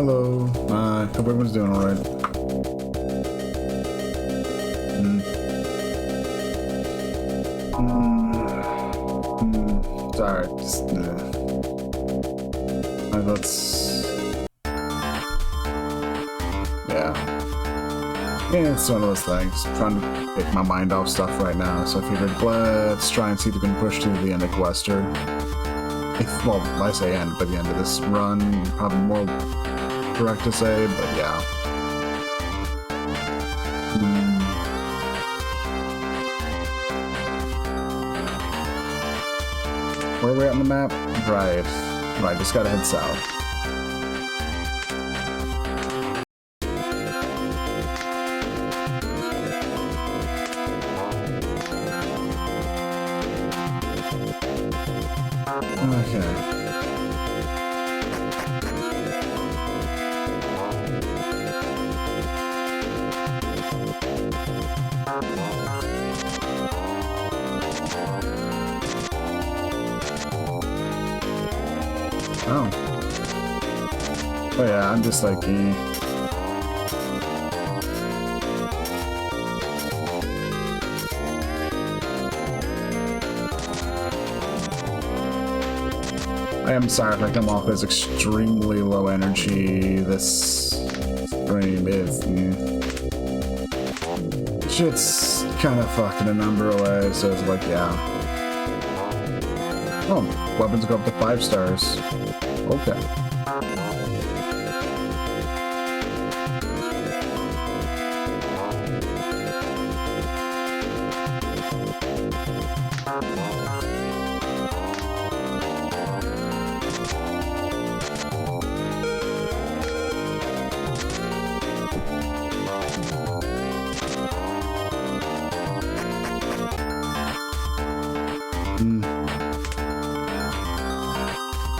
Hello. Hope everyone's doing alright. Sorry, just yeah, it's one of those things. I'm trying to take my mind off stuff right now, so I figured let's try and see if we can push to the end of Quester. Well, I say end, but the end of this run, probably more correct to say, but yeah. Where are we at on the map? Right, just gotta head south. Oh yeah, I'm just like, I am sorry if I come off as extremely low energy. This stream is... shit's kind of fucked in a number of ways, so it's like, yeah. Oh, weapons go up to 5 stars. Okay.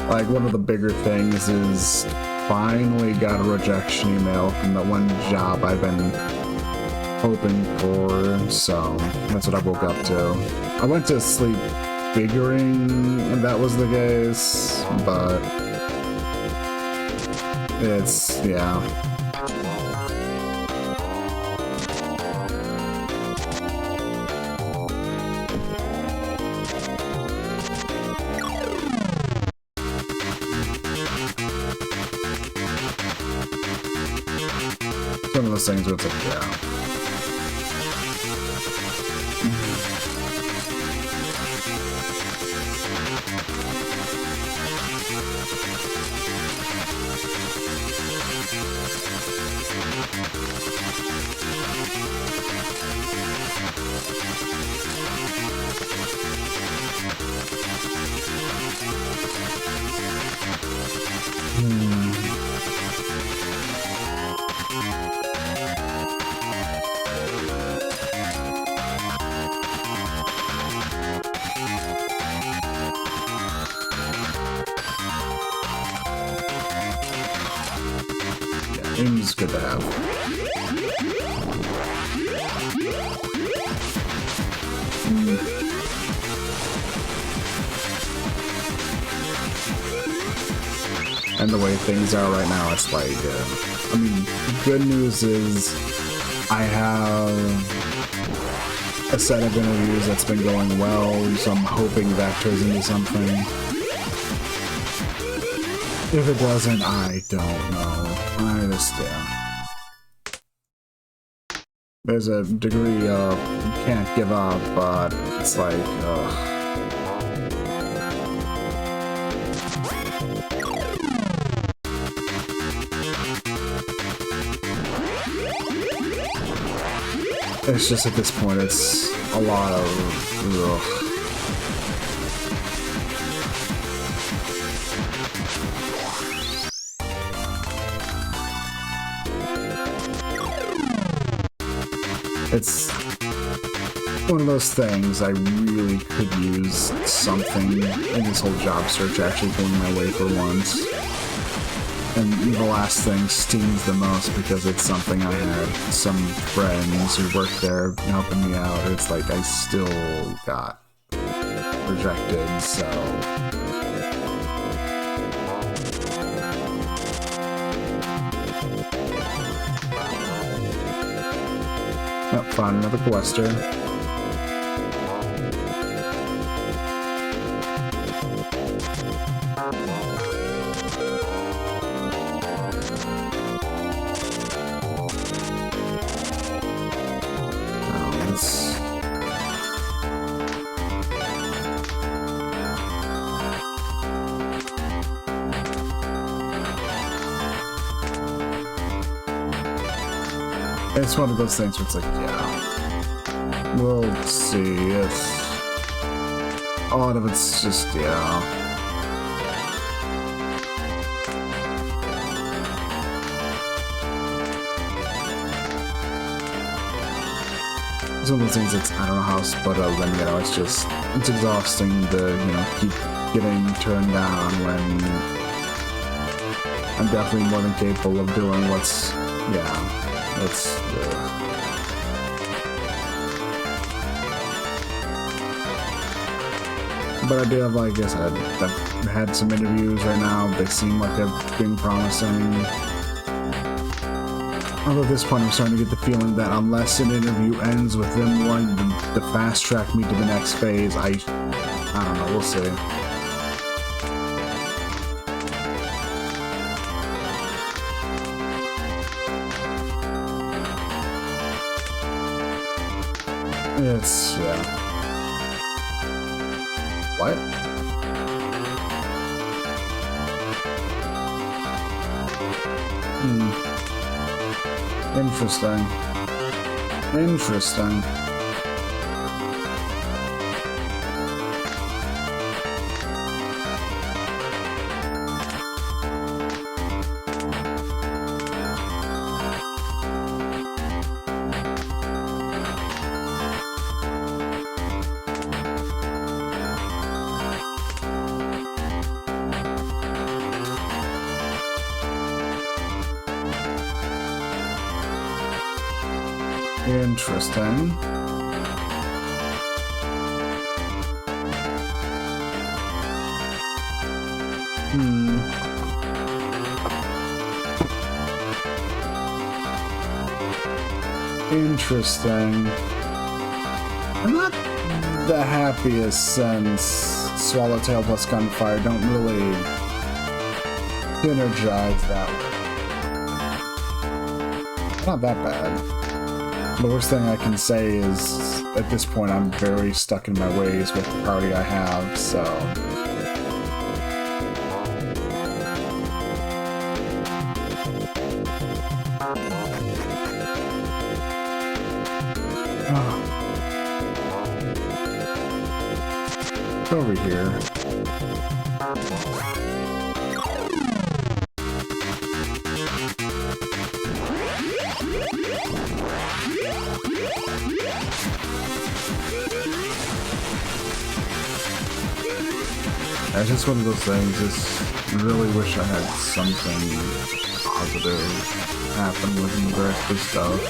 Like, one of the bigger things is finally got a rejection email from that one job I've been hoping for, so that's what I woke up to. I went to sleep figuring that was the case, but it's, yeah. One of those things where it's like, yeah. Aim's good to have. And the way things are right now, it's like, I mean, good news is I have a set of interviews that's been going well, so I'm hoping that turns into something. If it doesn't, I don't know. I just, yeah. There's a degree of can't give up, but it's like, it's just at this point, it's a lot of, It's one of those things I really could use something in this whole job search actually going my way for once. And the last thing stings the most because it's something I had some friends who worked there helping me out. It's like I still got rejected, so... Yep, found another Gluster. It's one of those things where it's like, yeah, we'll see. It's a lot of it's just, yeah. It's one of those things that's, I don't know how, but then, you know, it's just, it's exhausting to, you know, keep getting turned down when I'm definitely more than capable of doing what's, yeah. It's but I do have, like I said, I've had some interviews right now. They seem like they're being promising. Although at this point I'm starting to get the feeling that unless an interview ends with them wanting to fast track me to the next phase, I don't know, we'll see. It's, yeah. What? Interesting. Interesting. Interesting. Interesting. I'm not the happiest since Swallowtail plus Gunfire don't really synergize that way. Not that bad. The worst thing I can say is, at this point, I'm very stuck in my ways with the party I have, so... Over here. It's just one of those things, I really wish I had something positive happen with the rest of the stuff.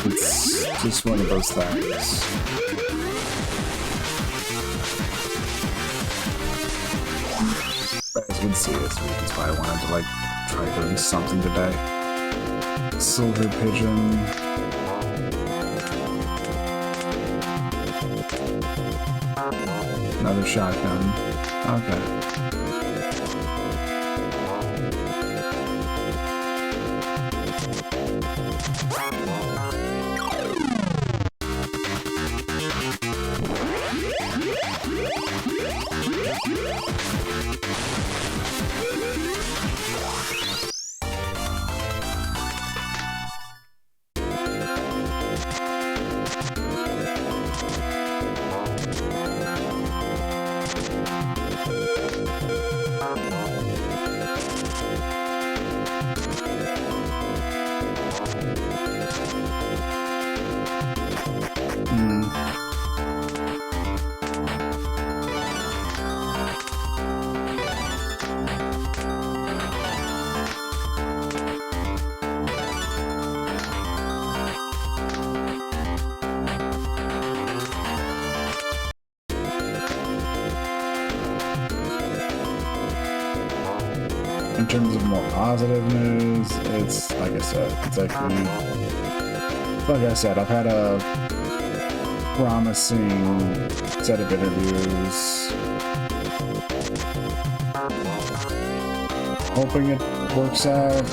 It's just one of those things. But as you can see, it's reasons why I wanted to, like, try doing something today. Silver Pigeon. Another shotgun. Okay. terms of more positive news, it's like I said, it's actually, like I said, I've had a promising set of interviews. Hoping it works out.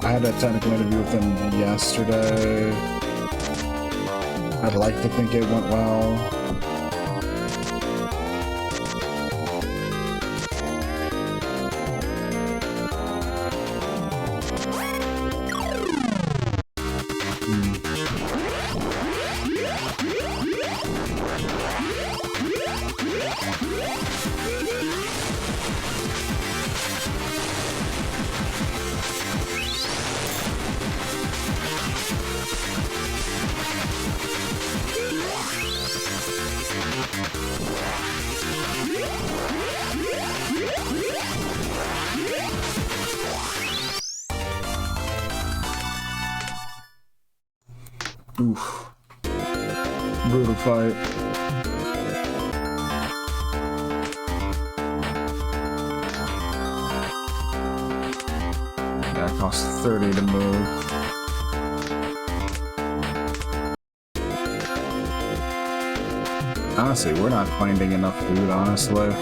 I had a technical interview with them yesterday. I'd like to think it went well. Oof. Brutal fight. Yeah, it costs 30 to move. Honestly, we're not finding enough food, honestly.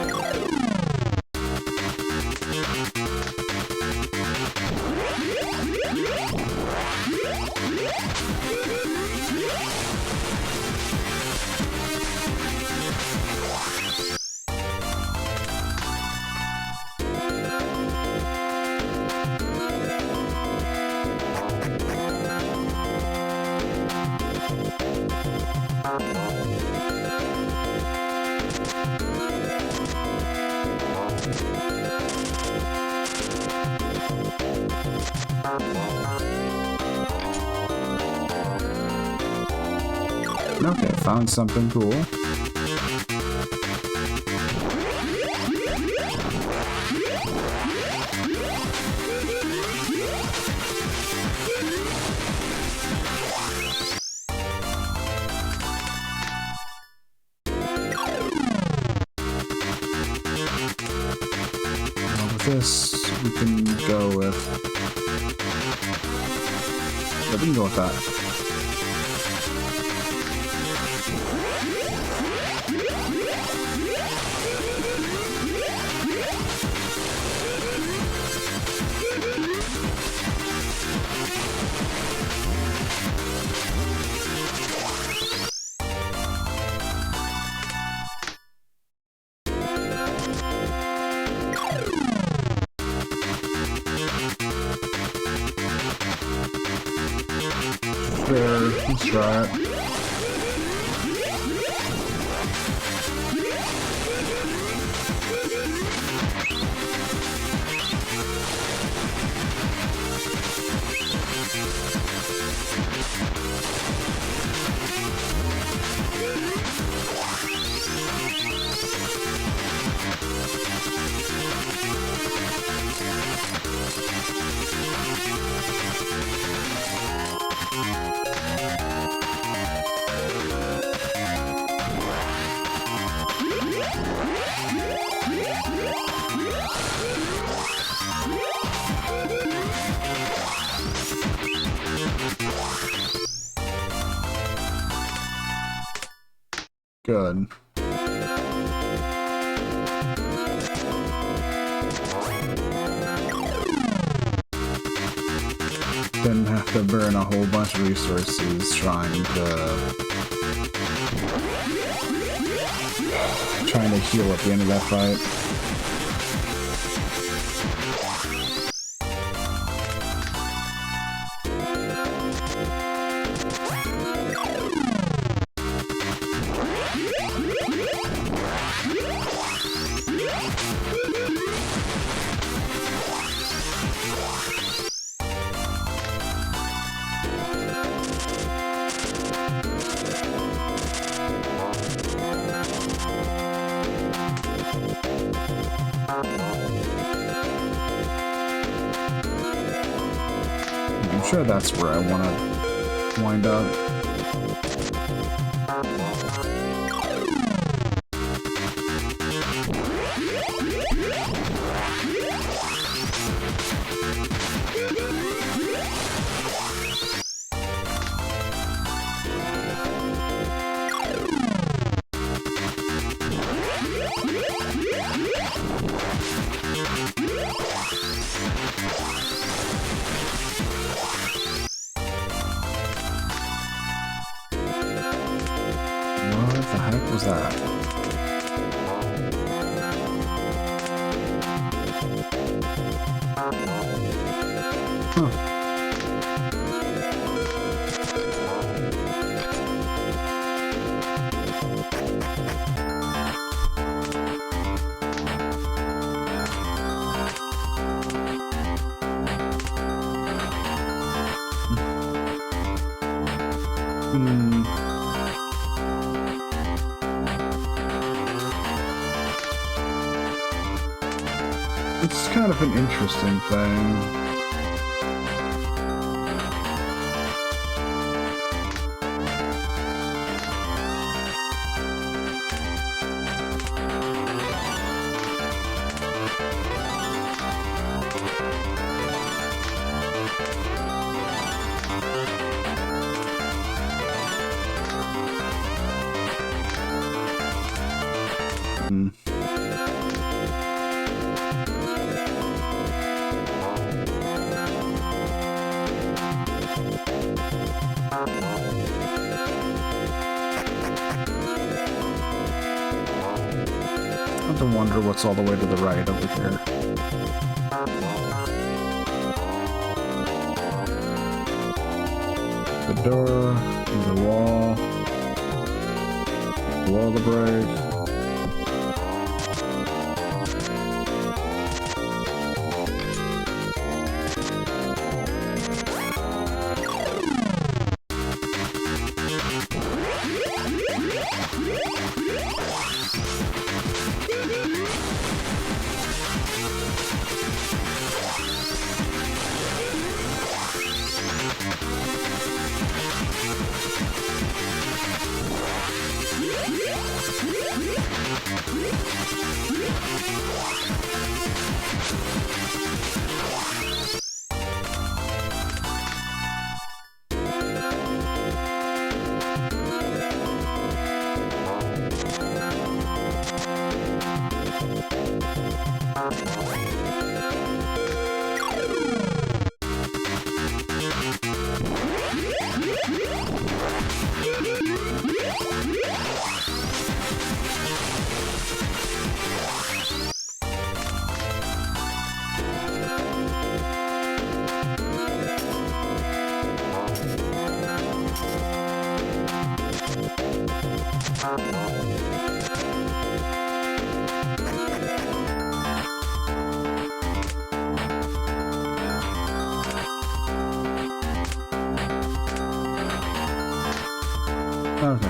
Okay, found something cool. Now with this, we can go with... Yeah, we can go with that. Sure, let's try it. Good. Didn't have to burn a whole bunch of resources trying to heal at the end of that fight. I'm sure that's where I want to wind up. was that? Huh. It's kind of an interesting thing. I have to wonder what's all the way to the right over here. The door, the wall, the break. Okay.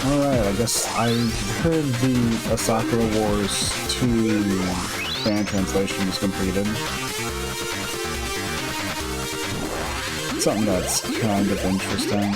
Alright, I guess I heard the Sakura Wars 2 fan translation was completed. Something that's kind of interesting.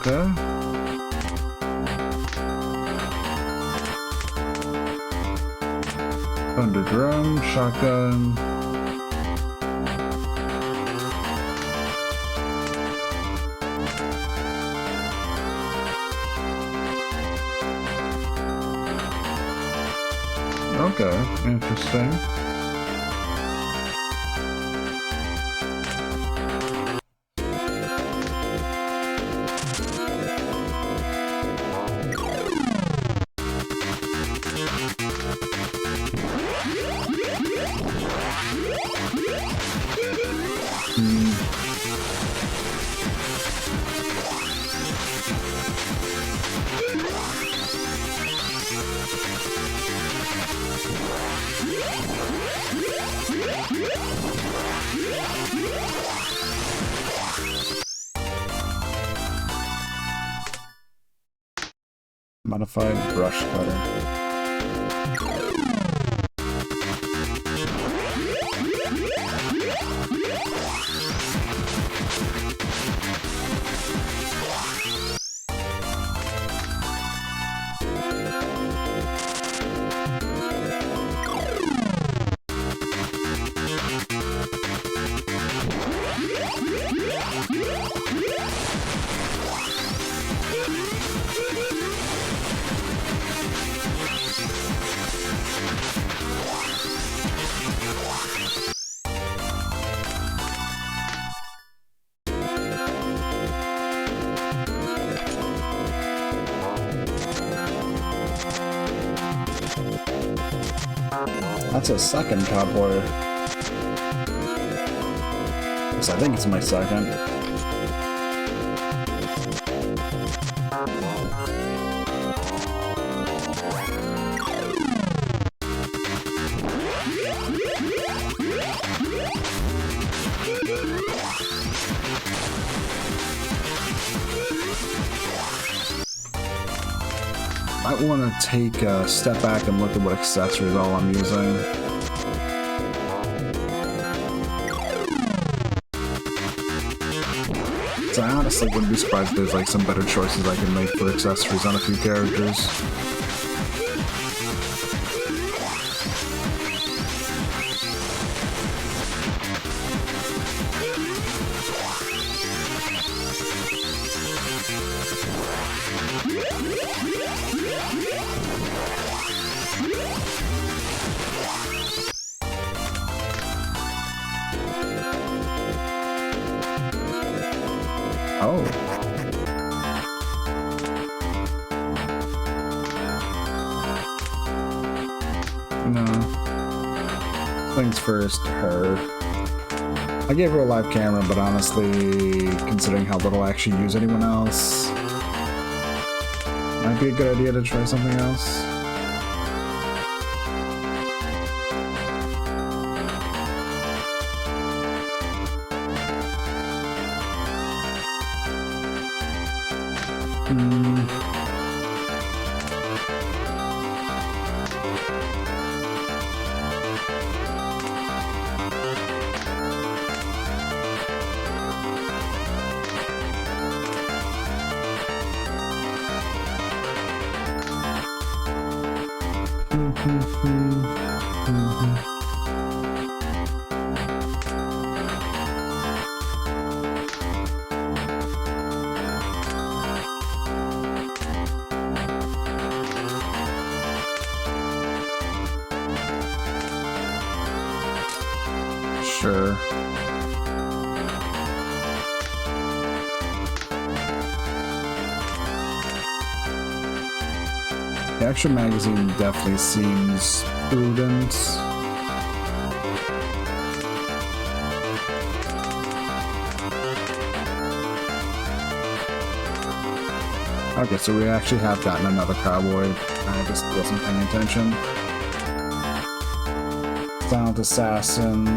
Okay. Thunder drum, shotgun. Okay, interesting. Modified brush cutter. That's a second cowboy. Yes, I think it's my second. Might want to take a step back and look at what accessories all I'm using. So I honestly wouldn't be surprised if there's like some better choices I can make for accessories on a few characters. Oh. No. Things first, her. I gave her a live camera, but honestly, considering how little I actually use anyone else, might be a good idea to try something else. Sure. The Action Magazine definitely seems prudent. Okay, so we actually have gotten another cowboy. I just wasn't paying attention. Silent Assassin.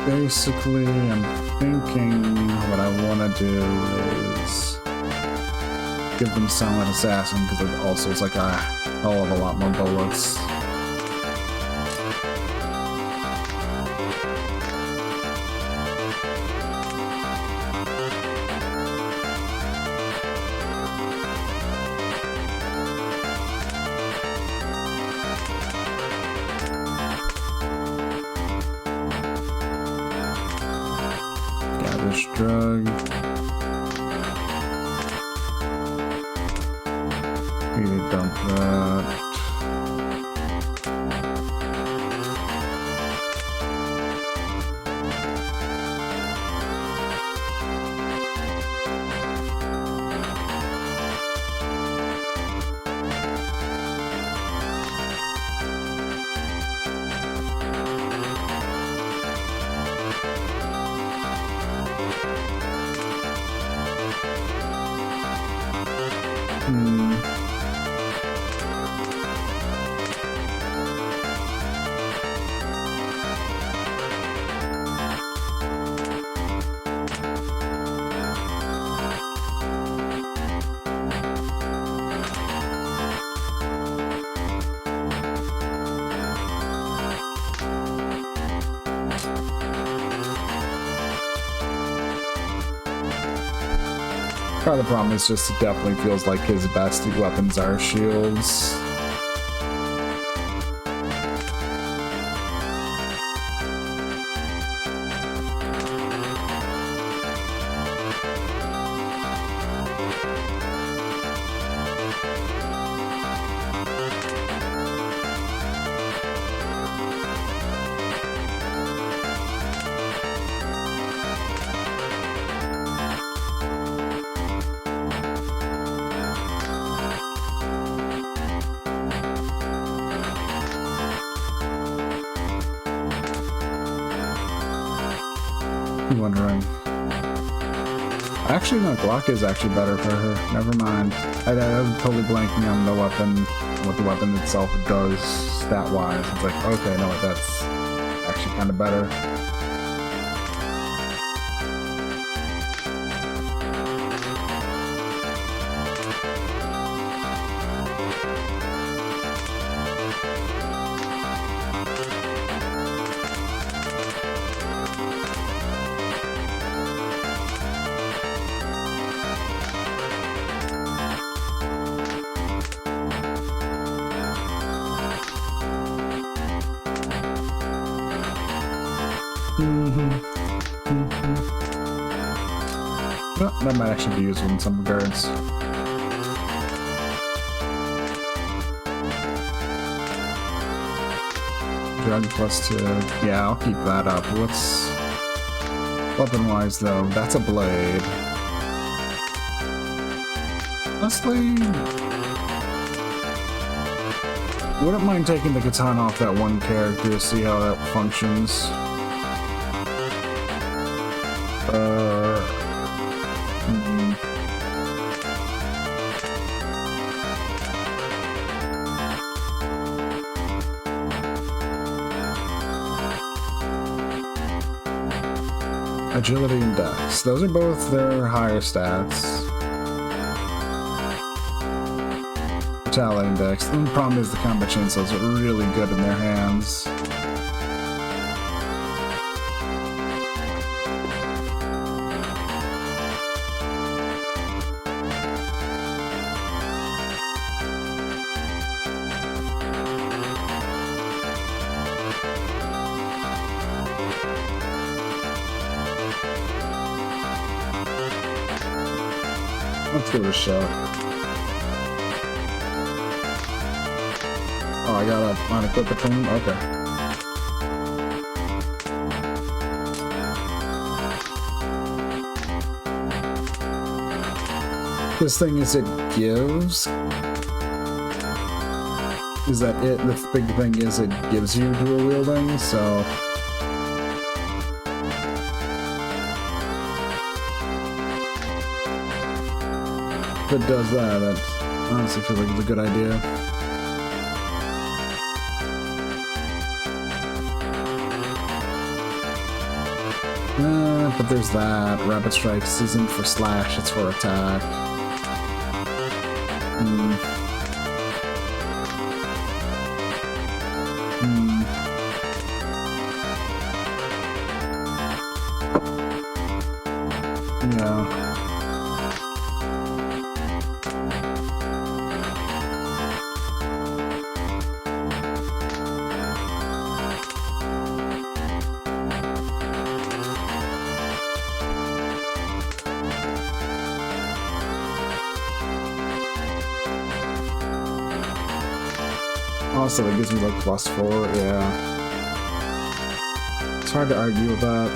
basically, I'm thinking what I want to do is give them Silent Assassin, because it also is like a hell of a lot more bullets. Drug. Need to dump that. Part of the problem is just it definitely feels like his best weapons are shields. Wondering. Actually, no, Glock is actually better for her. Never mind. I'm totally blanking on the weapon, what the weapon itself does stat-wise. It's like, okay, no, that's actually kind of better. Well, that might actually be useful in some regards. Drug +2. Yeah, I'll keep that up. What's weapon-wise though? That's a blade. Honestly, wouldn't mind taking the katana off that one character to see how that functions. Agility and Dex. Those are both their higher stats. Vitality and Dex. The problem is the combat chainsaws are really good in their hands. Let's give it a shot. Oh, I gotta unequip it from him? Okay. This thing is it gives? Is that it? The big thing is it gives you dual wielding, so... If it does that, that honestly feels like it's a good idea. But there's that. Rapid Strikes isn't for slash, it's for attack. Yeah. Also, it gives me like +4, yeah. It's hard to argue with that.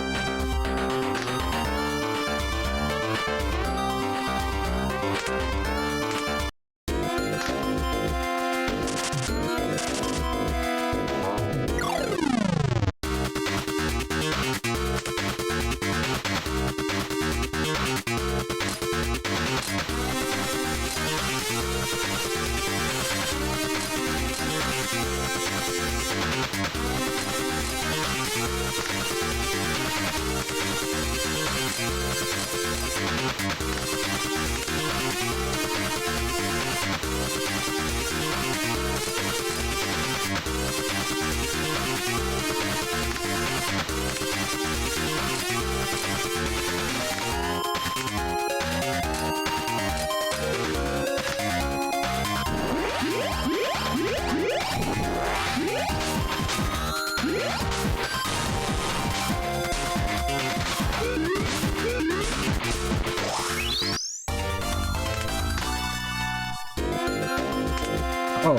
Oh,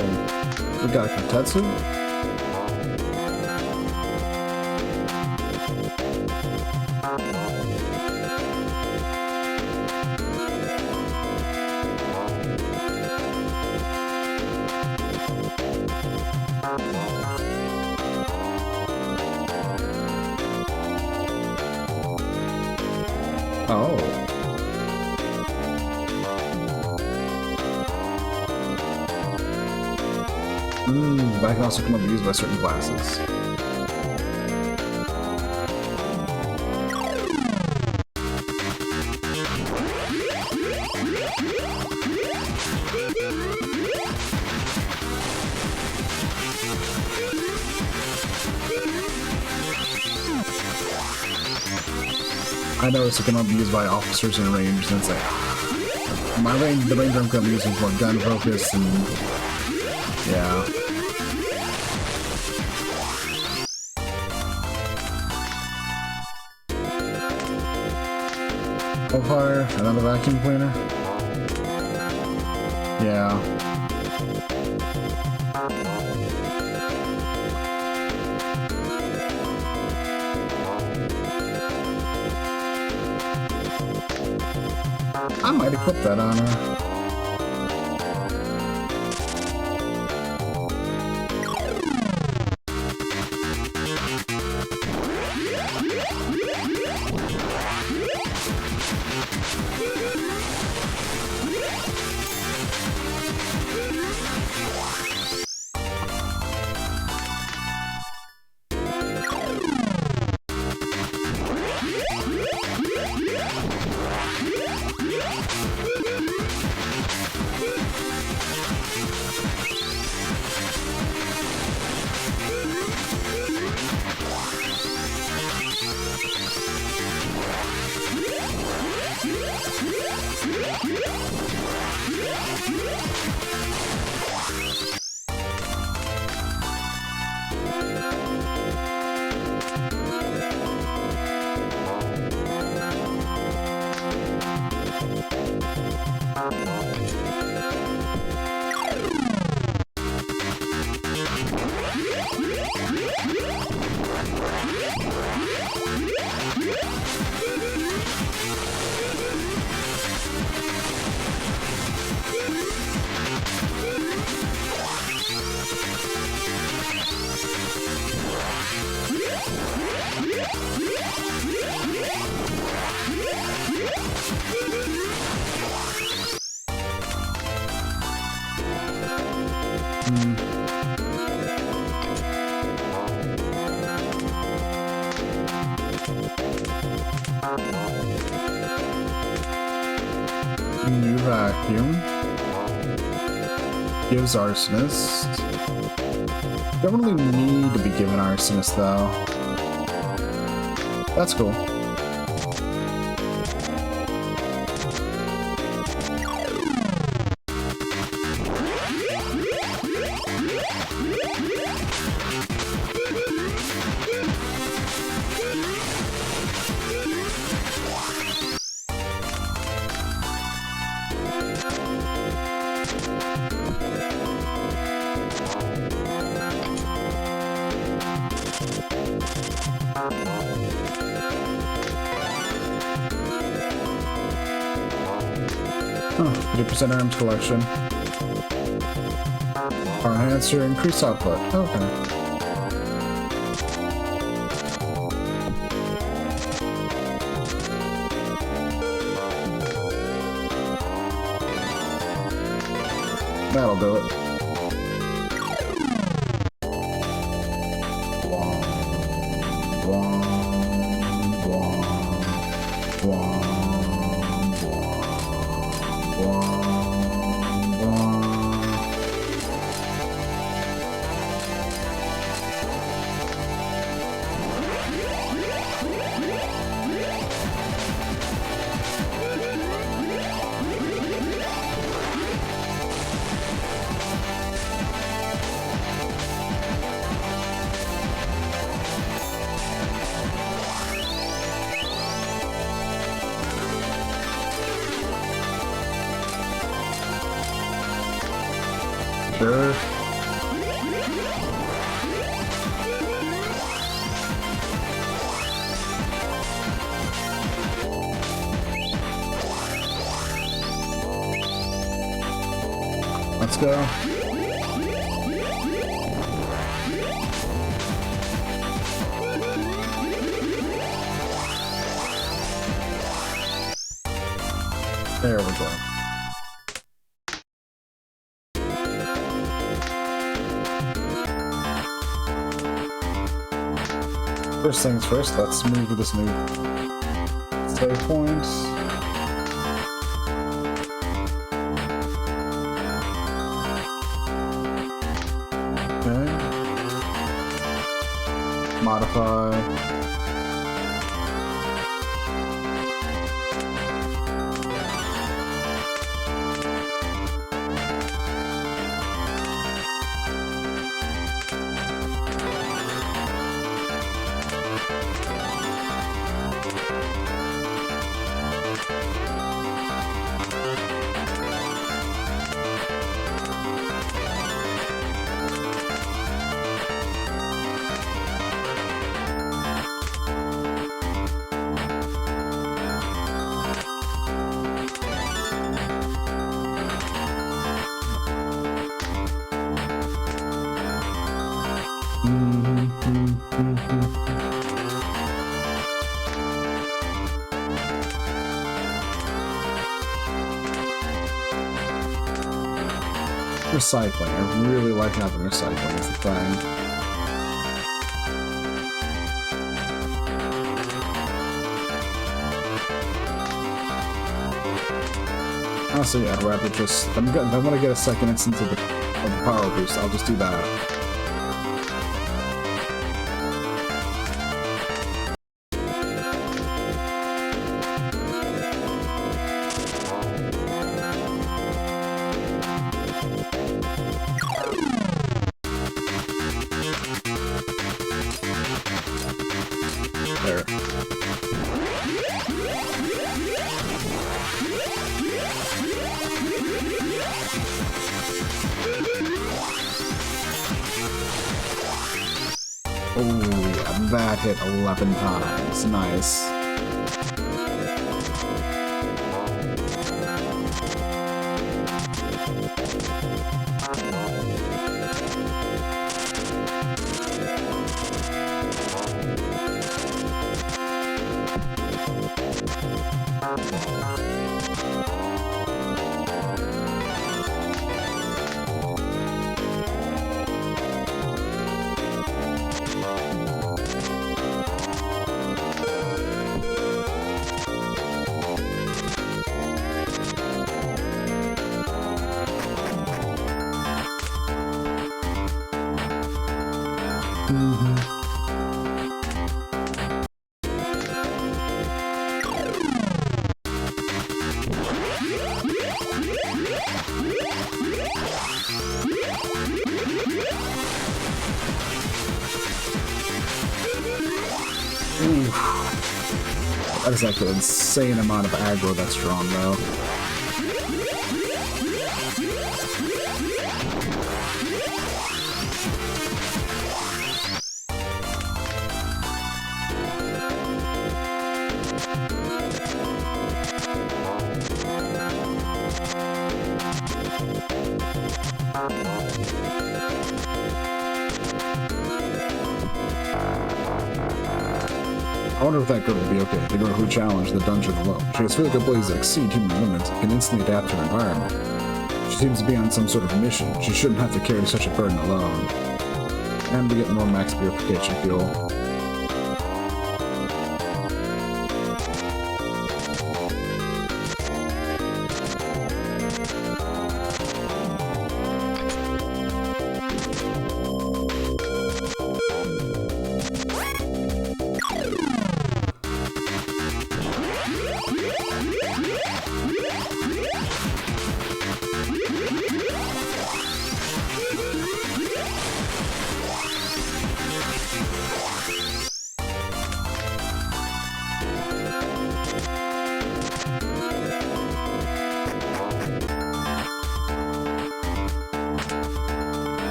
we got a Kotetsu? Oh. That can also come abused by certain classes. I noticed it can be used by officers in range, and it's like, the range I'm currently using for gun focus, and yeah. Fire, another vacuum cleaner. Yeah. I might equip that on her. New vacuum. Gives Arsonist. Don't really need to be given Arsonist though. That's cool. Oh, 50% arms collection. Power enhancer, increase output. Okay. That'll do it. Sure. Let's go. There we go. First things first, let's move to this new save point. Okay. Modify. Recycling. I really like having recycling as the thing. Honestly, I'd rather just... if I want to get a second instance of the power boost, I'll just do that. There. Oh yeah, that hit 11 times. Nice. Oof. That is like an insane amount of aggro that's drawn, though. I wonder if that girl will be okay. The girl who challenged the dungeon alone. She has physical abilities that exceed human limits and can instantly adapt to her environment. She seems to be on some sort of mission. She shouldn't have to carry such a burden alone. And we get more max purification fuel.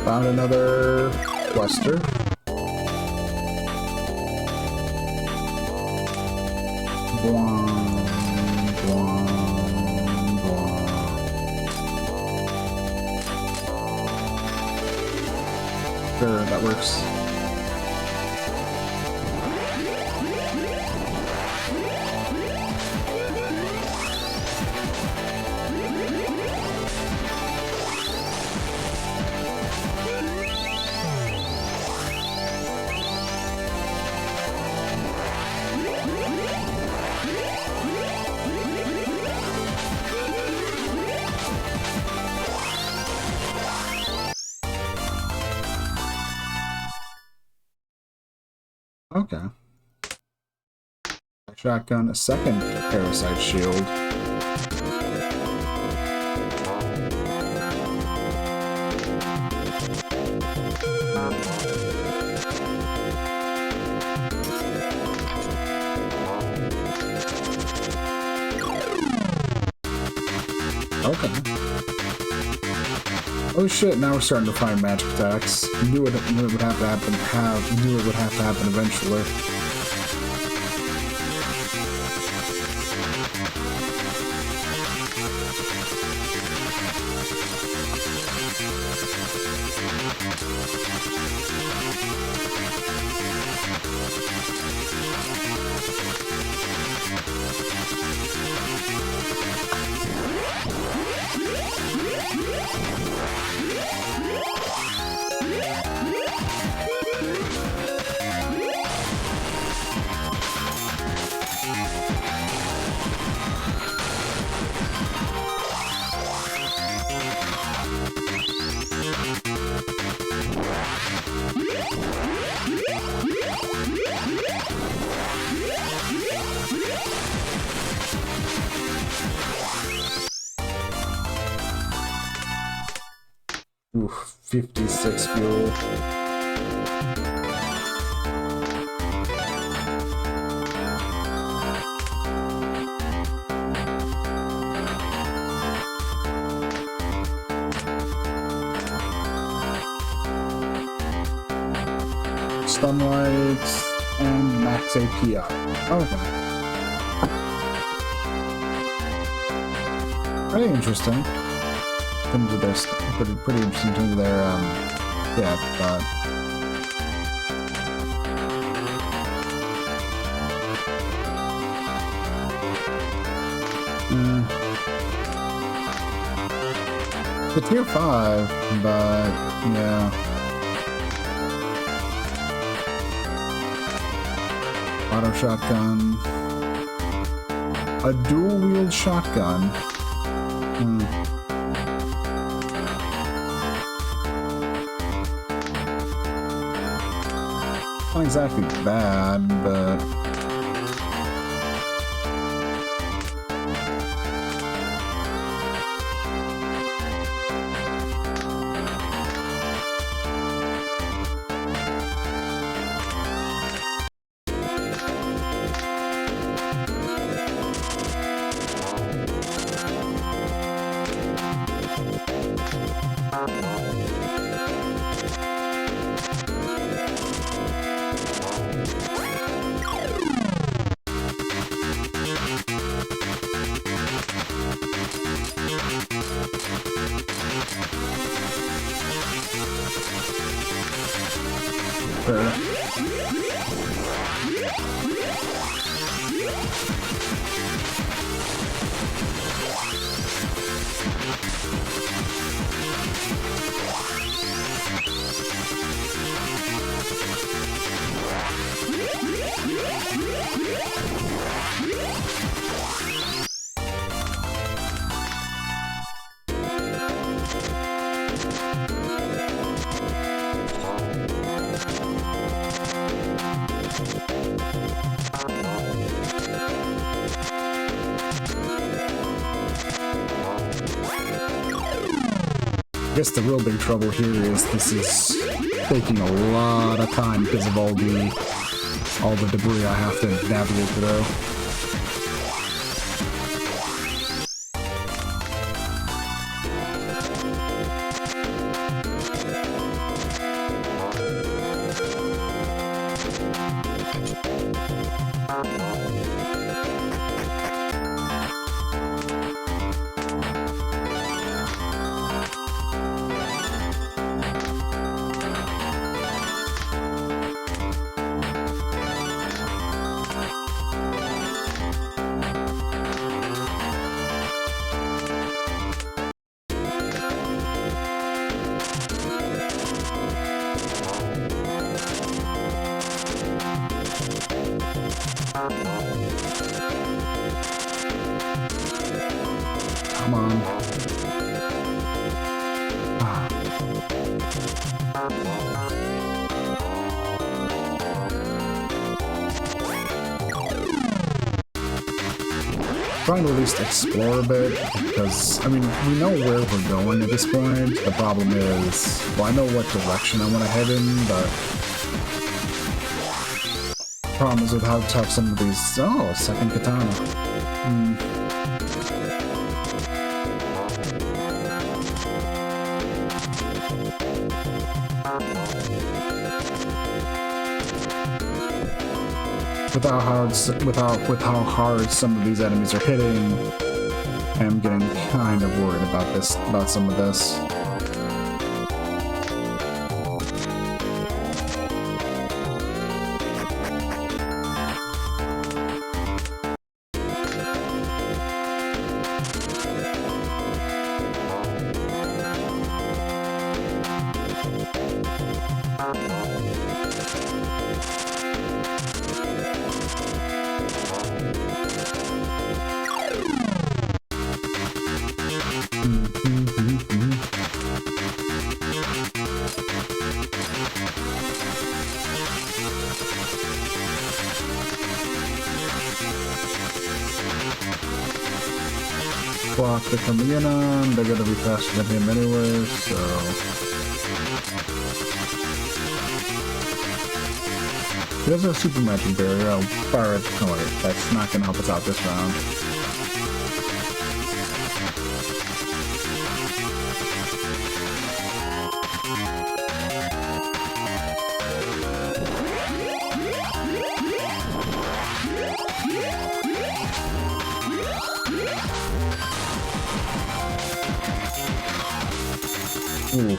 Found another cluster. Sure, that works. Okay. Shotgun, a second parasite shield. Okay. Oh shit, now we're starting to find magic attacks. Knew it would have to happen. Knew it would have to happen eventually. Oof, 56 fuel. stun lights, and max AP up. Okay. Pretty interesting. In terms of their, pretty interesting in terms of their, yeah, but... The tier 5, but yeah. Auto shotgun. A dual wield shotgun. Not exactly bad, but I guess the real big trouble here is this is taking a lot of time because of all the debris I have to navigate through. Come on. Trying to at least explore a bit, because, I mean, we know where we're going at this point. The problem is, well, I know what direction I want to head in, but the problem is with how tough some of these... Oh, second katana. With how hard some of these enemies are hitting, I'm getting kind of worried about some of this. Block they're coming in on, they're gonna be faster than him anyway, so... He doesn't have super magic barrier, I'll fire it. Oh wait, that's not gonna help us out this round. Ooh.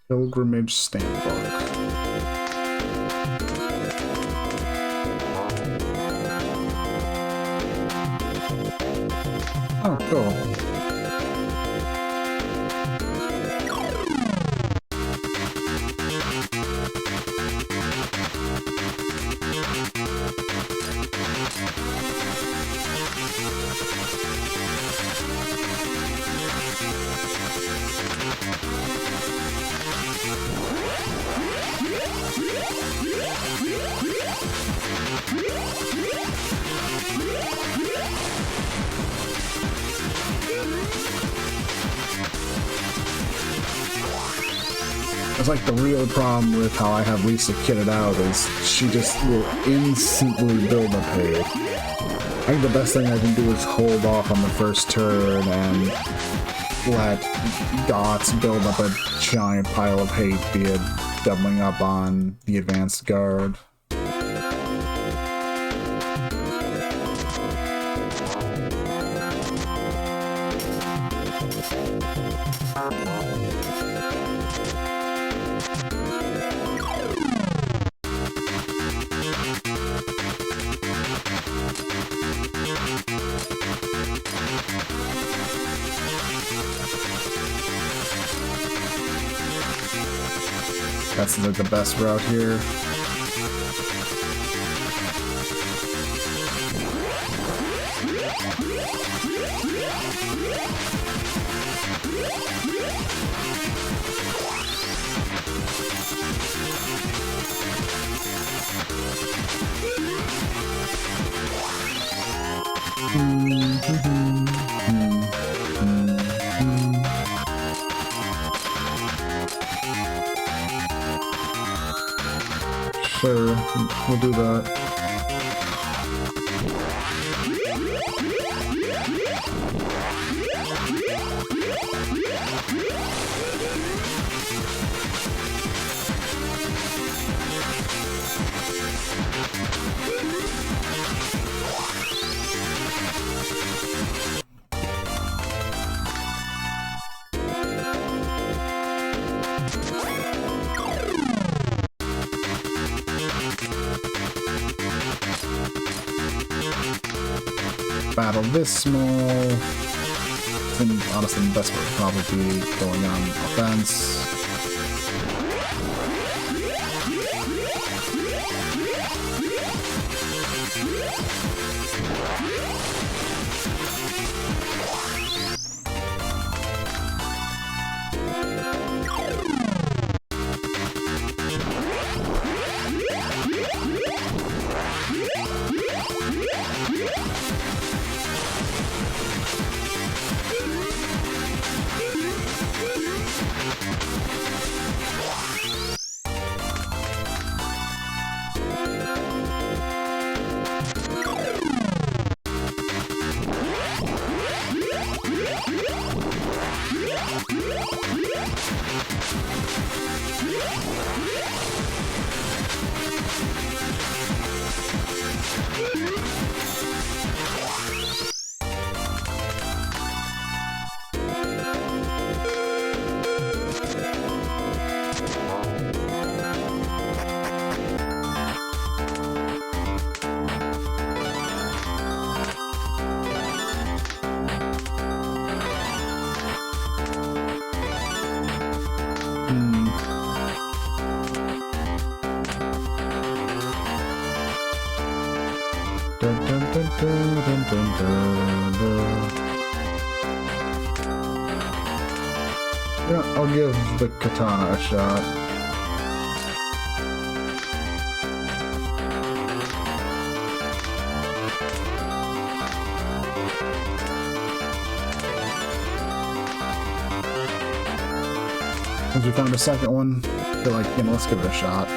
Pilgrimage stamp book. Oh, cool. It's like the real problem with how I have Lisa kitted out is she just will instantly build up hay. I think the best thing I can do is hold off on the first turn and let Dots build up a giant pile of hay via doubling up on the advanced guard. That's like the best route here. Sure, we'll do that. Battle this small, and honestly the best part would probably be going on offense. Yeah, I'll give the katana a shot. Since we found a second one, I feel like, let's give it a shot.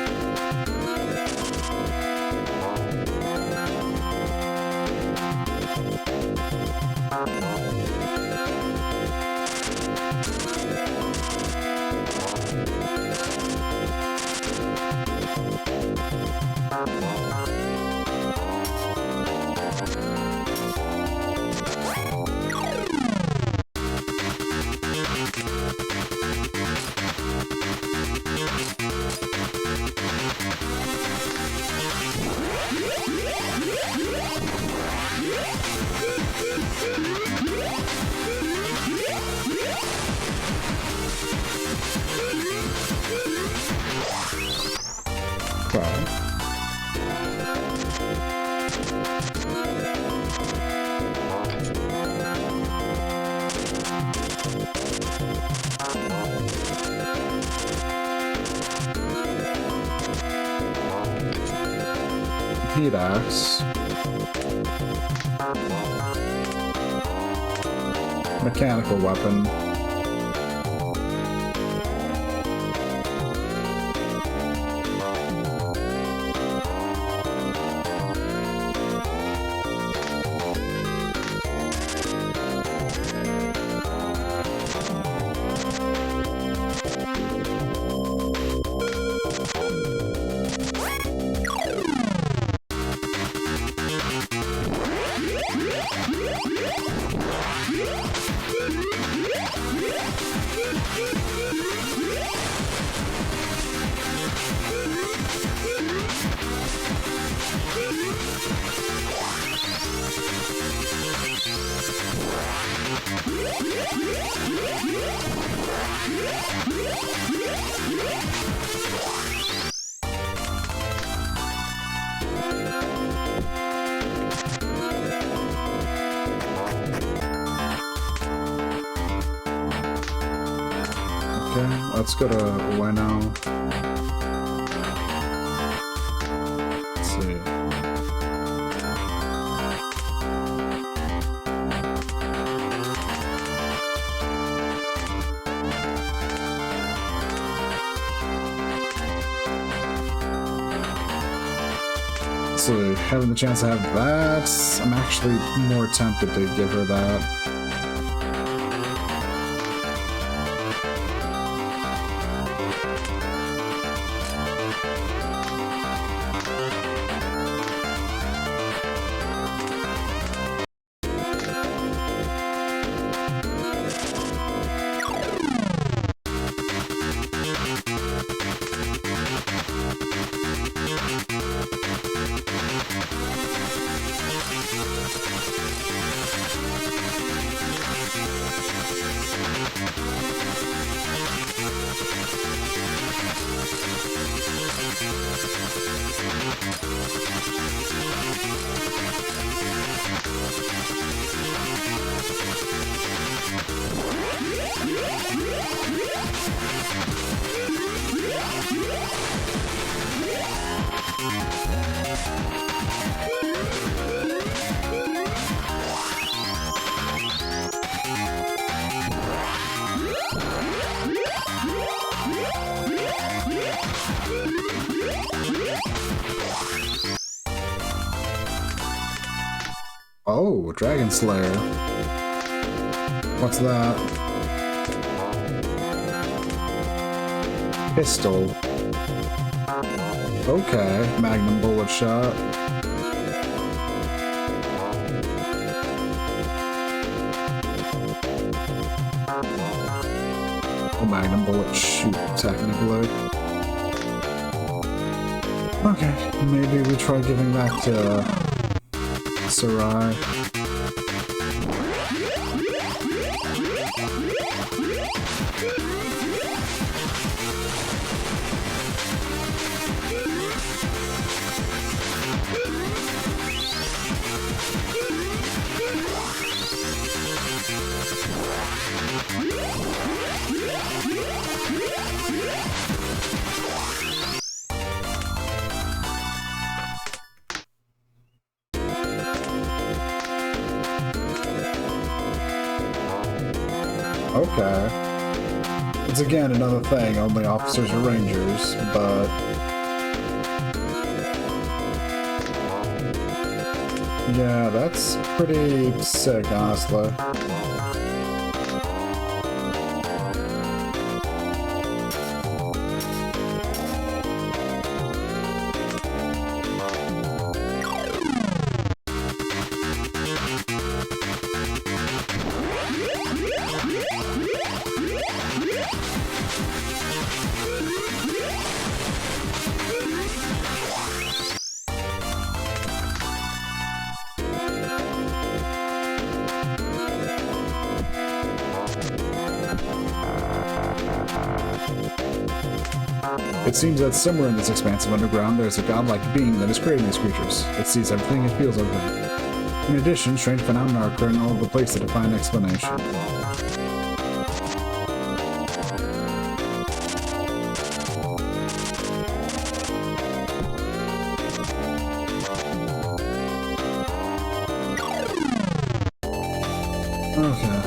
Heat axe. Mechanical weapon. Let's go to Ueno. Let's see. So, having the chance to have that, I'm actually more tempted to give her that. Oh, Dragon Slayer. What's that? Pistol. Okay, Magnum Bullet Shot. Oh, Magnum Bullet Shoot, technically. Okay, maybe we try giving that to Sarai. Okay. It's again another thing, only officers or rangers, but... yeah, that's pretty sick, honestly. It seems that somewhere in this expansive underground there's a godlike being that is creating these creatures. It sees everything and feels everything. In addition, strange phenomena are occurring all over the place to define explanation. Okay.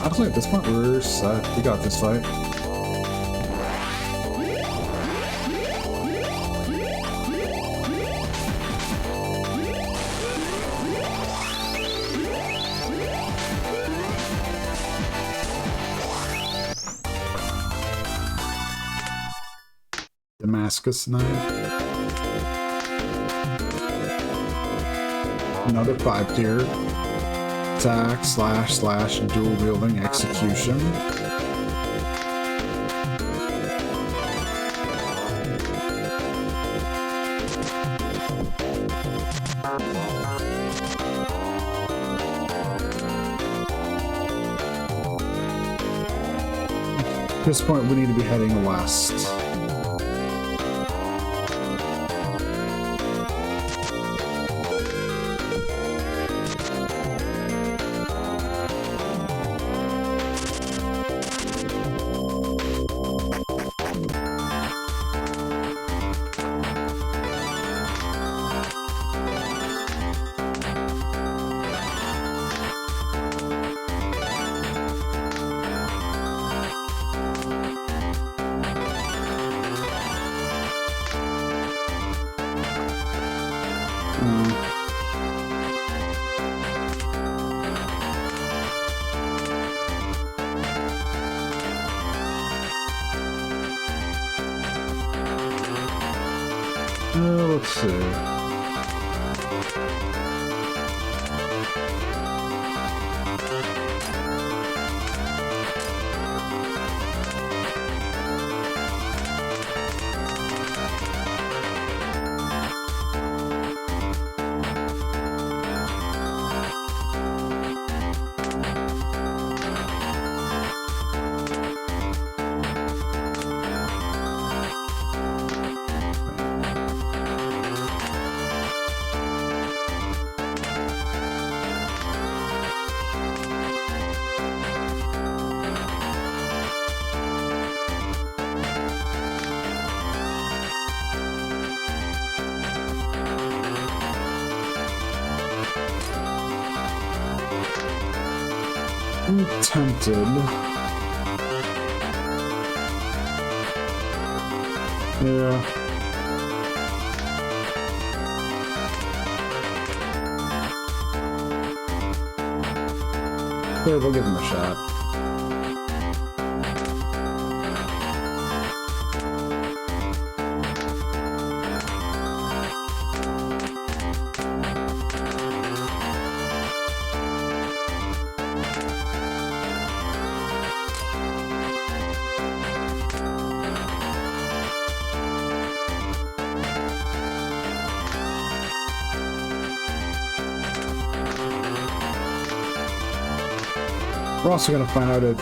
Honestly, at this point, we're set. We got this fight. Damascus knife. Another 5-tier. Attack, slash, dual wielding, execution. At this point, we need to be heading west. Let's see. I'm tempted. Yeah. Sure, we'll give him a shot. We're also going to find out if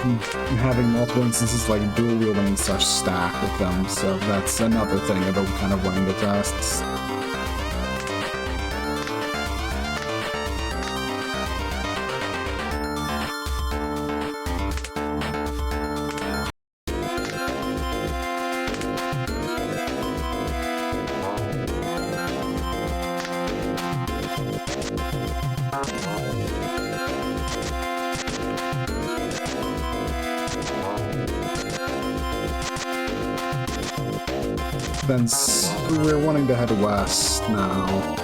having multiple instances like dual wielding and such stack with them, so that's another thing that I'm kind of wanting to test. Then we're wanting to head west now.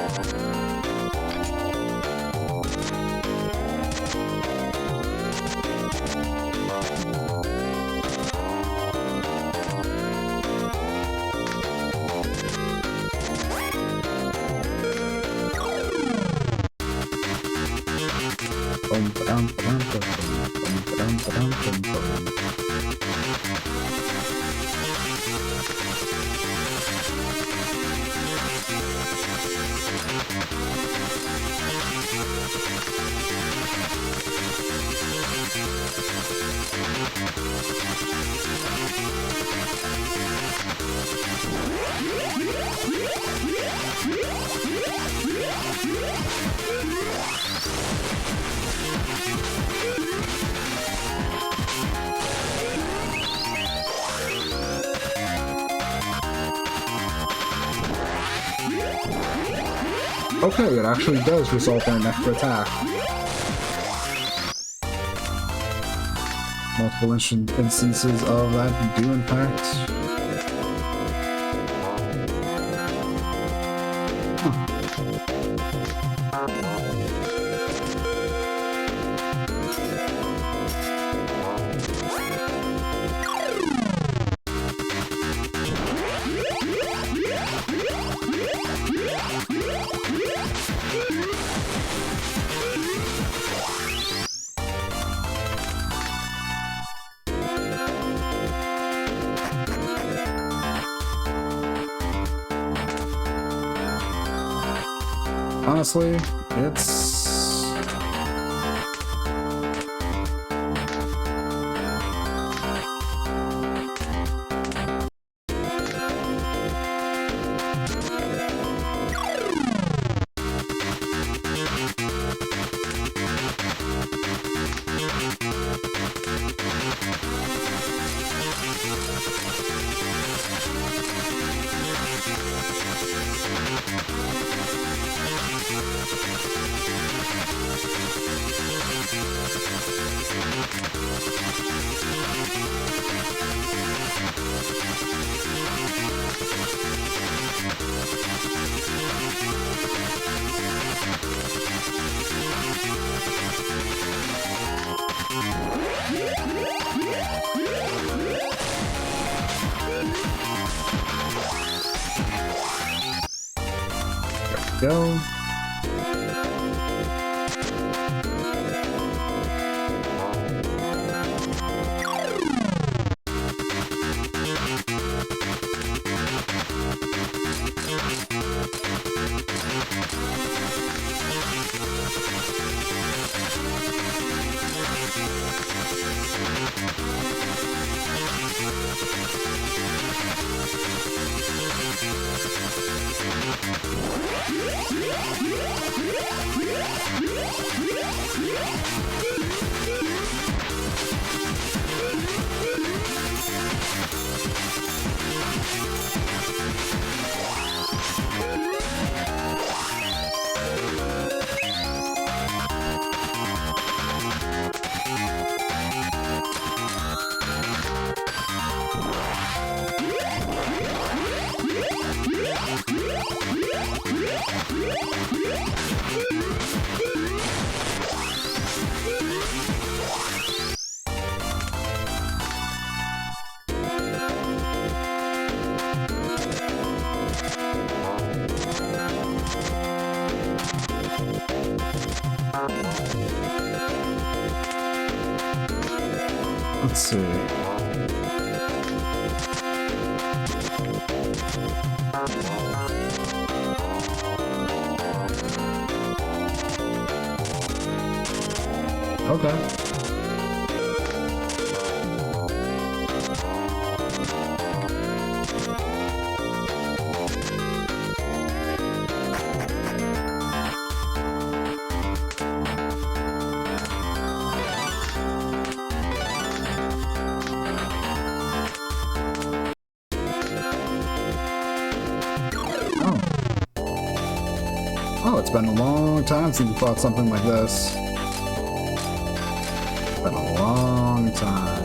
Okay, it actually does result in an extra attack. Multiple instances of that do in fact. Honestly, it's... Go. Let's see. Okay. Well, it's been a long time since we fought something like this. It's been a long time.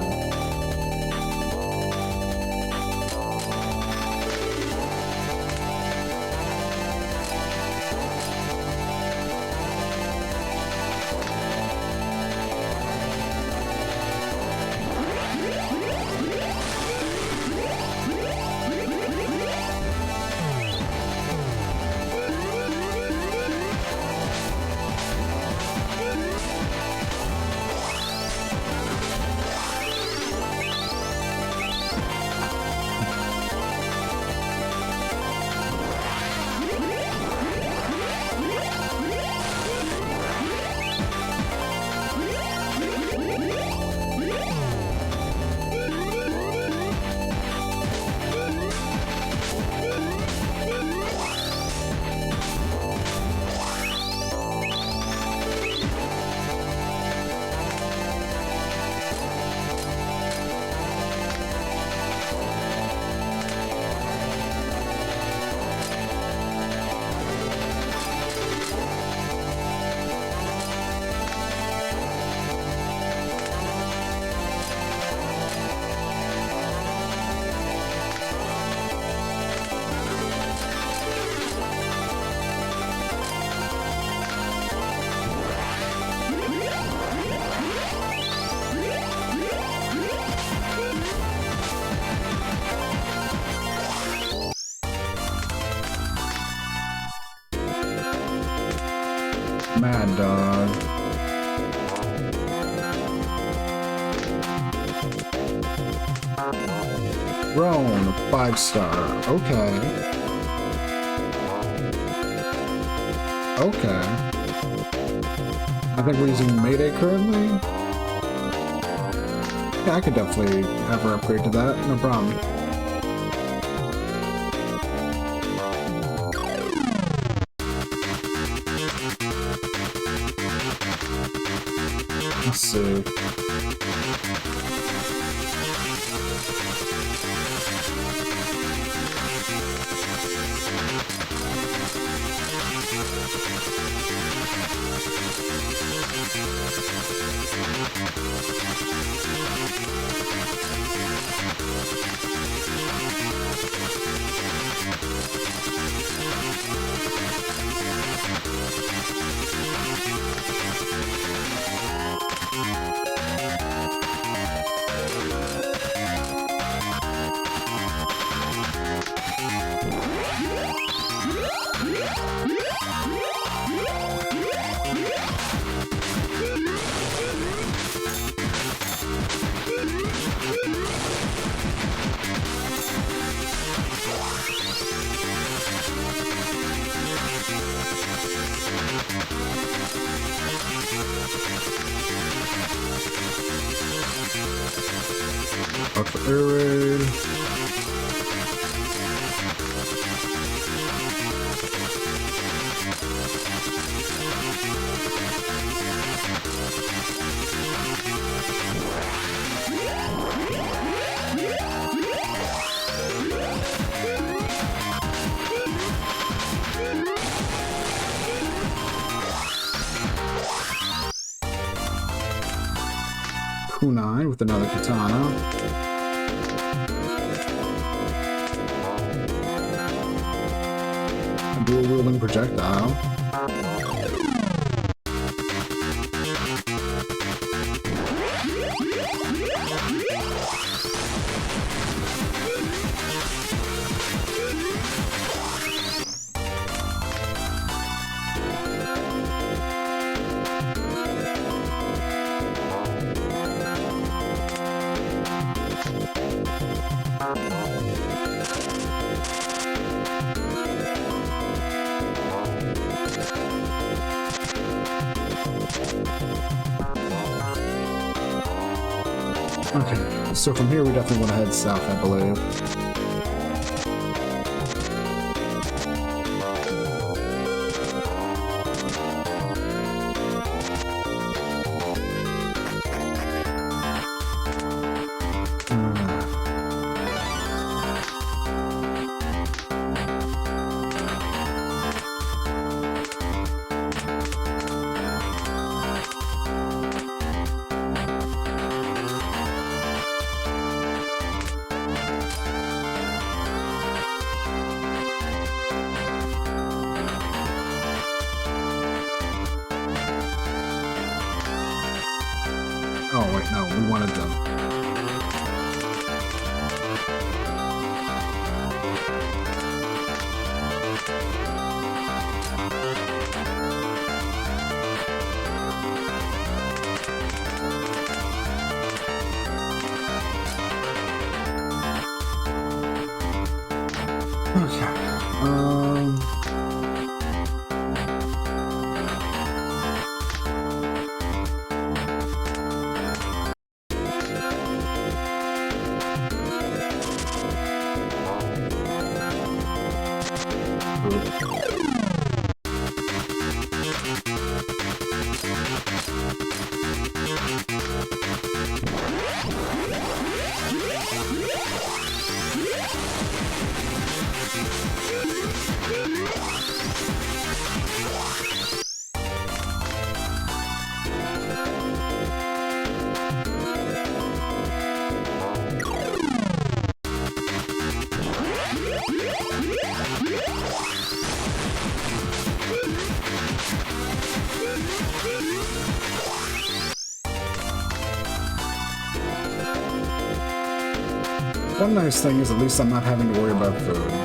Mad Dog. Roan, 5-star. Okay. Okay. I think we're using Mayday currently. Yeah, I could definitely have her upgrade to that. No problem. Let's see. Up for air raid. Kunai with another katana. Dual wielding projectile. Okay, so from here we definitely want to head south, I believe. wait, no, we wanted them. One nice thing is at least I'm not having to worry about food.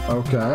Okay.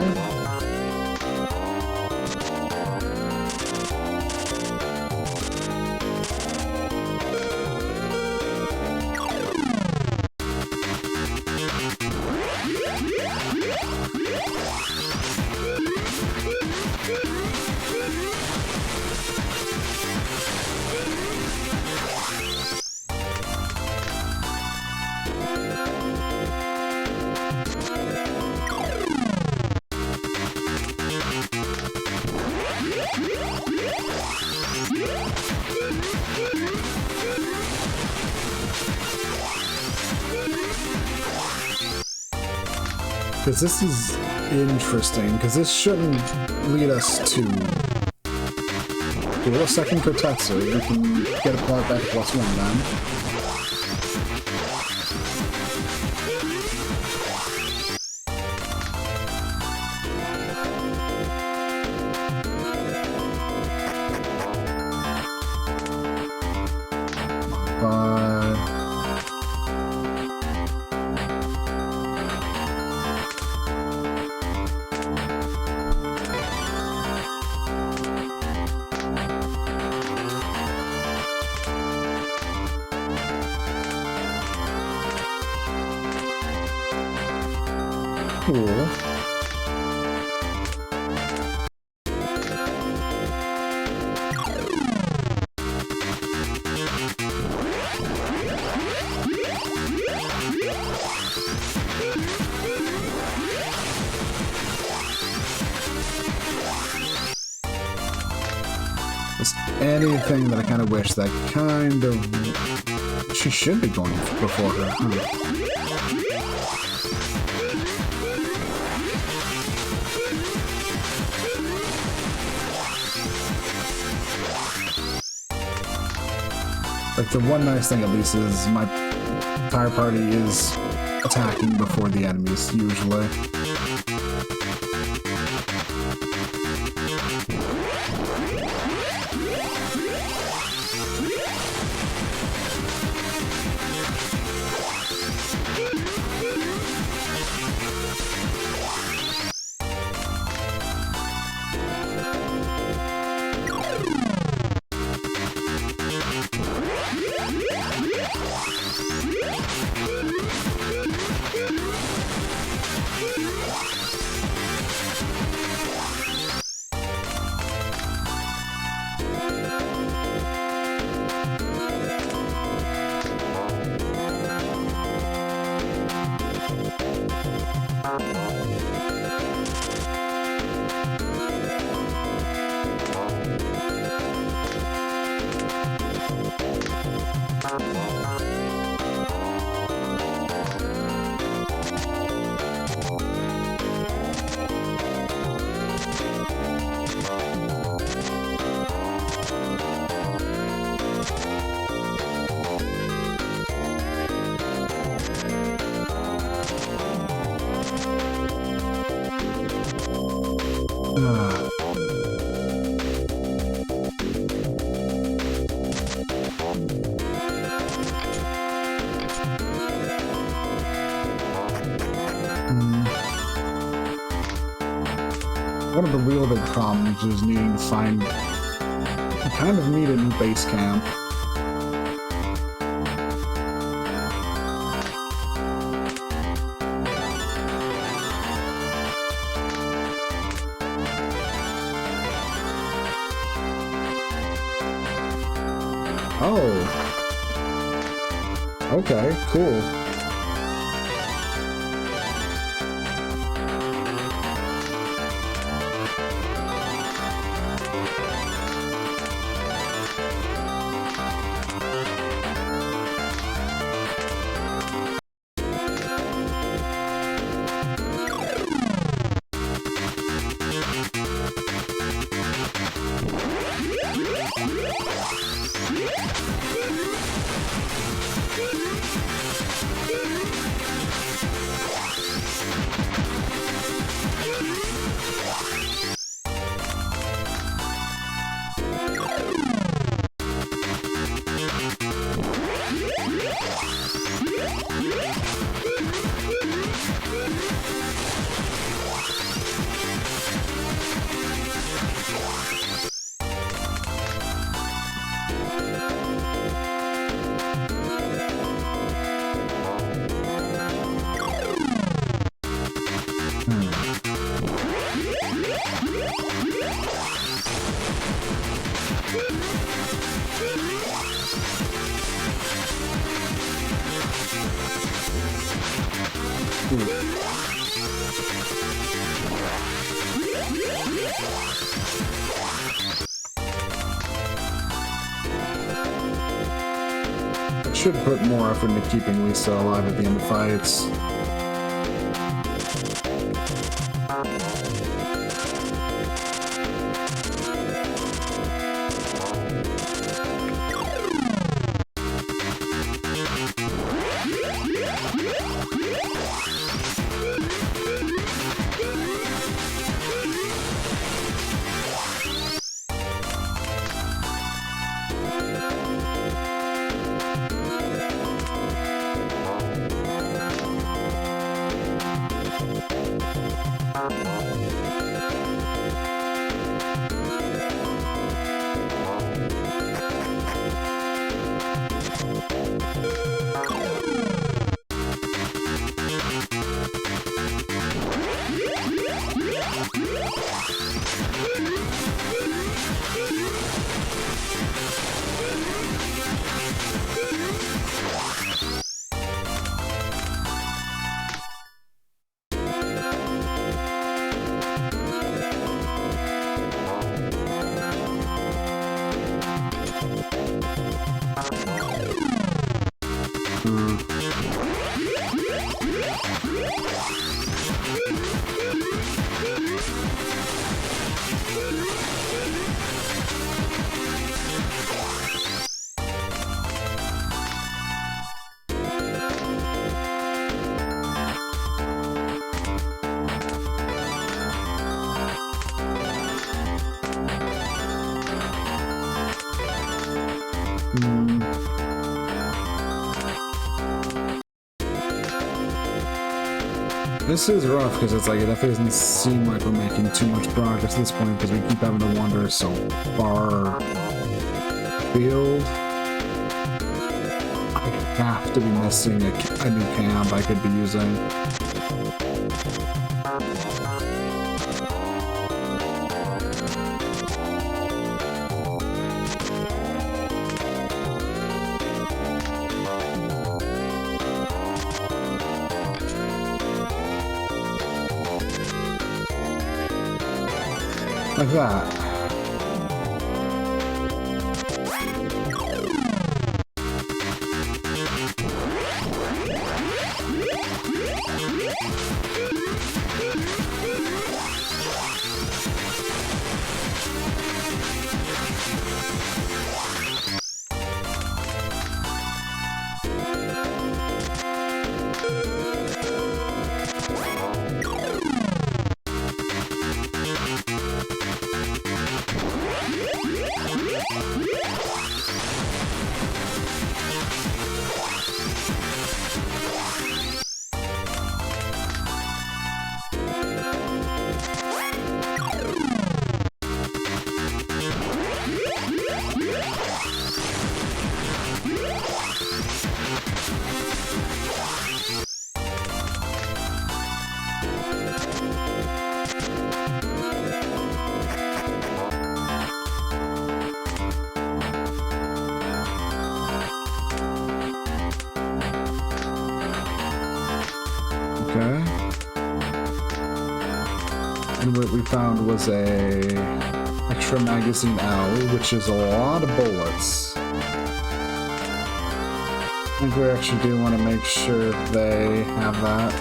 Because this is interesting, because this shouldn't lead us to a second Kotetsu. We can get a plot back to +1 then. Cool. Just anything that I kind of wish that kind of... She should be going before her, huh? Like, the one nice thing, at least, is my entire party is attacking before the enemies, usually. of the real big problems is needing to find... You kind of need a new base camp. Oh. Okay, cool. Should put more effort into keeping Lisa alive at the end of fights. This is rough because it's like it definitely doesn't seem like we're making too much progress at this point because we keep having to wander so far field. I have to be missing a new camp I could be using. Like that. Okay. And what we found was a extra magazine L, which is a lot of bullets. I think we actually do want to make sure they have that.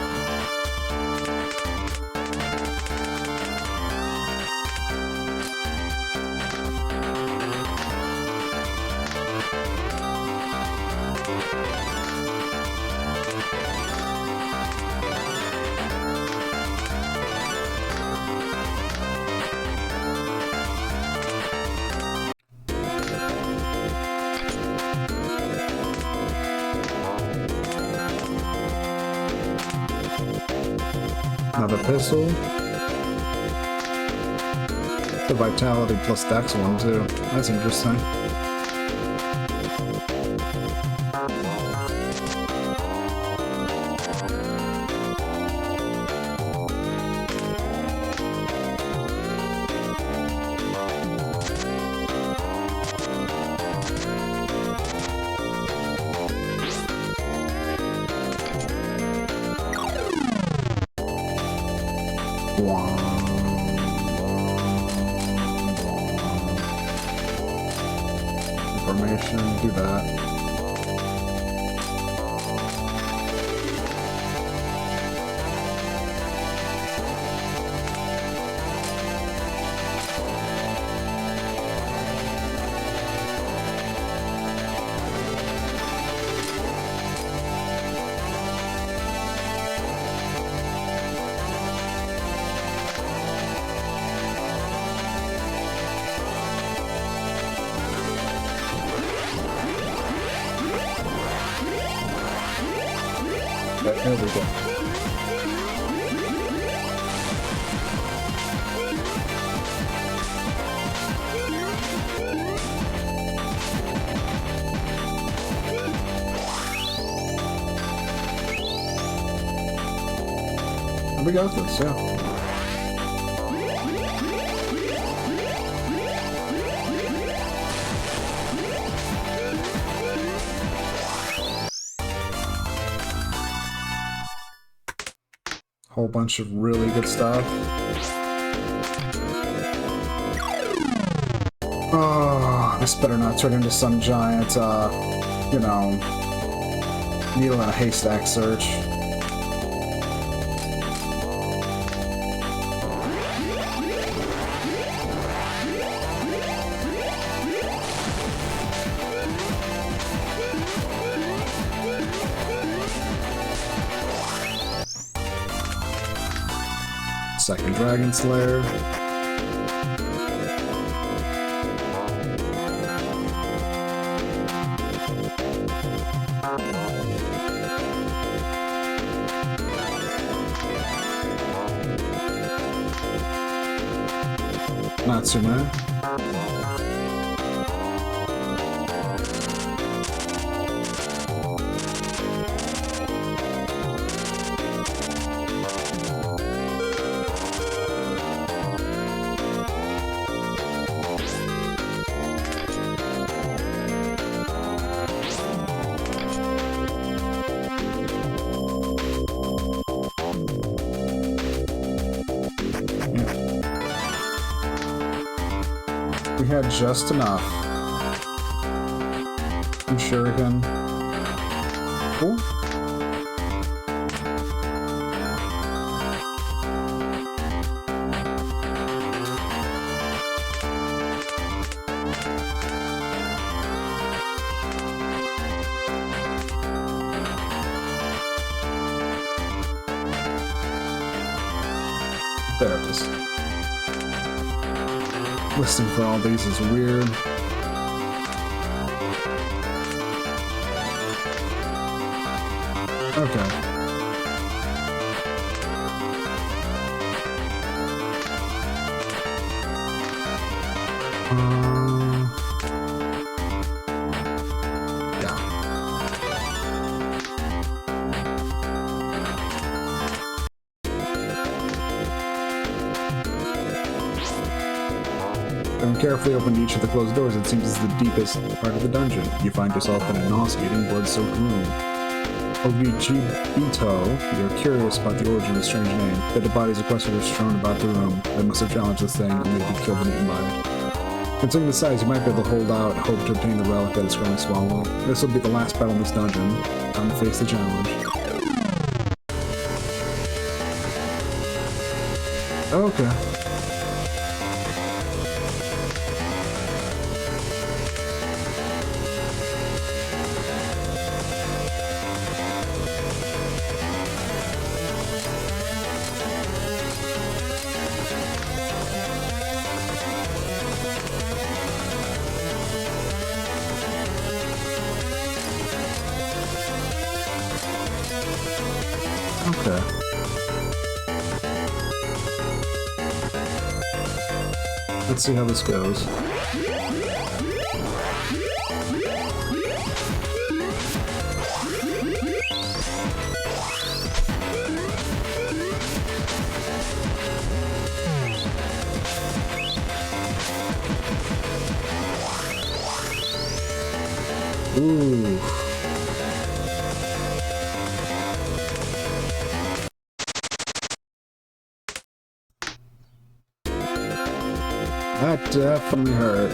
Another pistol. The Vitality plus Dex one too. That's interesting. Information, do that. There we go. We got this, yeah. Whole bunch of really good stuff. Oh, this better not turn into some giant, you know, needle in a haystack search. Second Dragon Slayer. Natsume. We had just enough. I'm sure we can. Cool. There it is. Listing for all these is weird. Okay. Yeah. Having carefully opened each of the closed doors, it seems is the deepest part of the dungeon. You find yourself in a nauseating, blood-soaked room. Obijito, you're curious about the origin of the strange name. The dead bodies of questers are strewn about the room. They must have challenged this thing and maybe killed the nearby. Considering the size, you might be able to hold out and hope to obtain the relic that is currently swallowed. This will be the last battle in this dungeon. Time to face the challenge. Okay. Okay. Let's see how this goes. Ooh. That definitely hurt.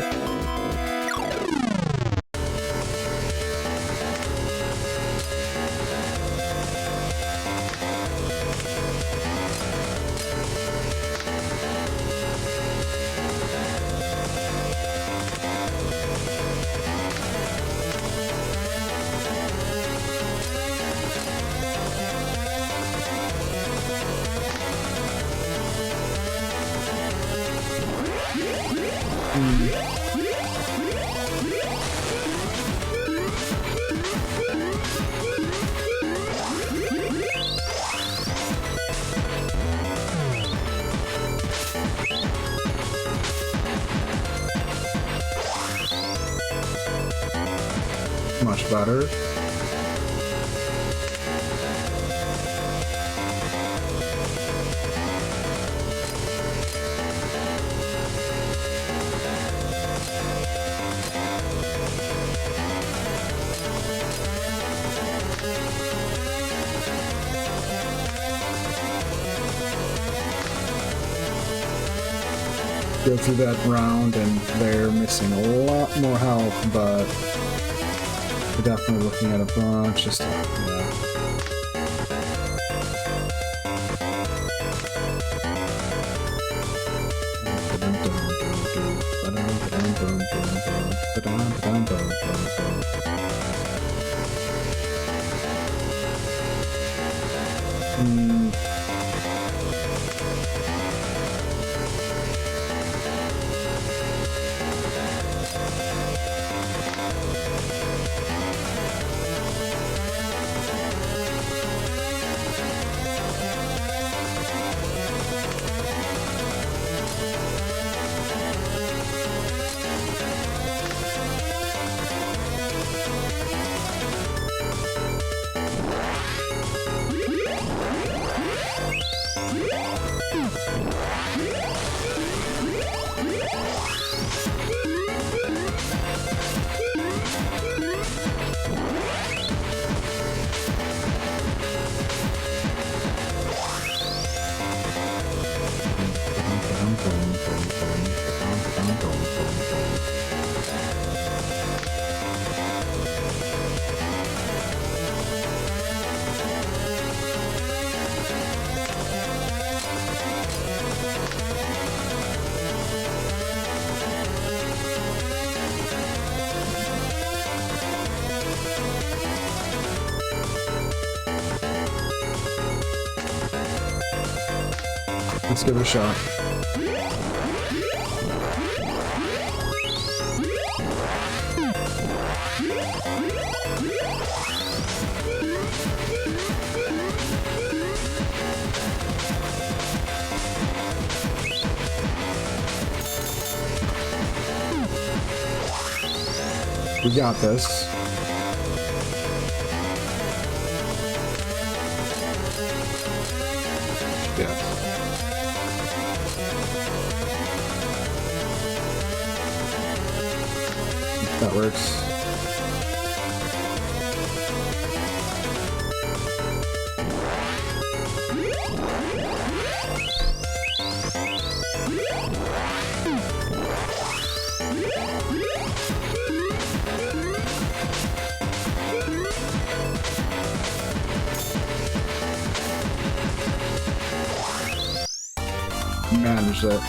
Much better. Go through that round and they're missing a lot more health, but we're definitely looking at a bunch of stuff, yeah. Let's give it a shot. We got this. Yes. That works. finished it.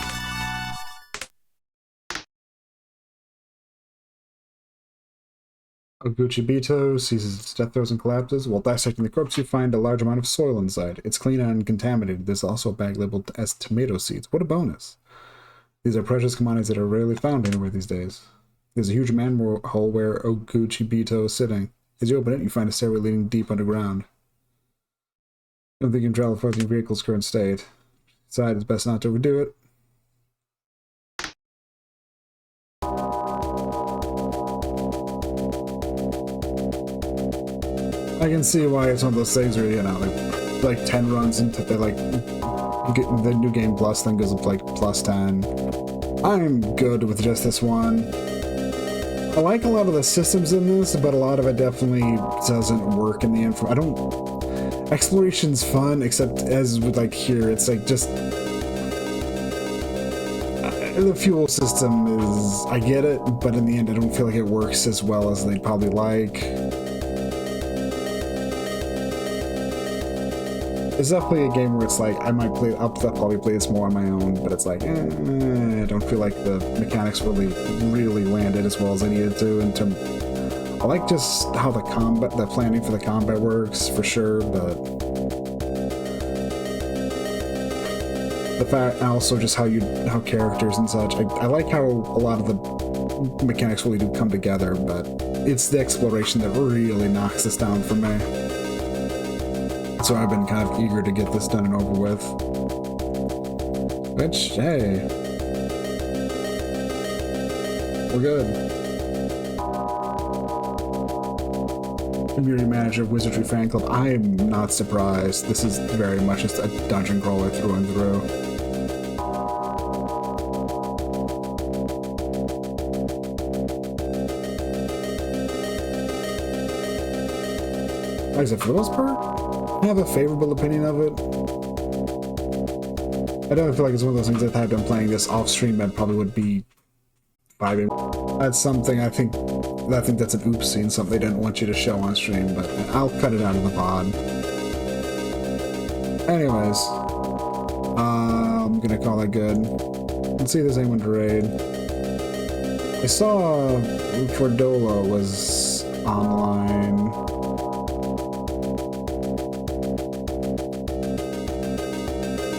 Oguchi Bito seizes its death throes and collapses. While dissecting the corpse, you find a large amount of soil inside. It's clean and uncontaminated. There's also a bag labeled as tomato seeds. What a bonus. These are precious commodities that are rarely found anywhere these days. There's a huge manhole where Oguchi Bito is sitting. As you open it, you find a stairway leading deep underground. I don't think you can travel forth in your vehicle's current state. Besides, it's best not to overdo it. I can see why it's one of those things where, you know, like 10 runs into the, like, get the new game plus, then goes up to, like, plus 10. I'm good with just this one. I like a lot of the systems in this, but a lot of it definitely doesn't work in the end. I don't... Exploration's fun, except as with, like, here, it's, like, just... the fuel system is... I get it, but in the end, I don't feel like it works as well as they'd probably like. It's definitely a game where it's like, I'll probably play this more on my own, but it's like, I don't feel like the mechanics really landed as well as I needed to. I like just how the planning for the combat works, for sure, but the fact, also just how characters and such, I like how a lot of the mechanics really do come together, but it's the exploration that really knocks this down for me. So I've been kind of eager to get this done and over with. Which, hey, we're good. Community manager of Wizardry Fan Club. I'm not surprised. This is very much just a dungeon crawler through and through. Like I said, for the most part, I have a favorable opinion of it. I don't feel like it's one of those things that had been playing this off stream and probably would be vibing. That's something I think that's an oopsie and something they didn't want you to show on stream, but I'll cut it out of the pod. Anyways, I'm gonna call that good. Let's see if there's anyone to raid. I saw Fordola was online.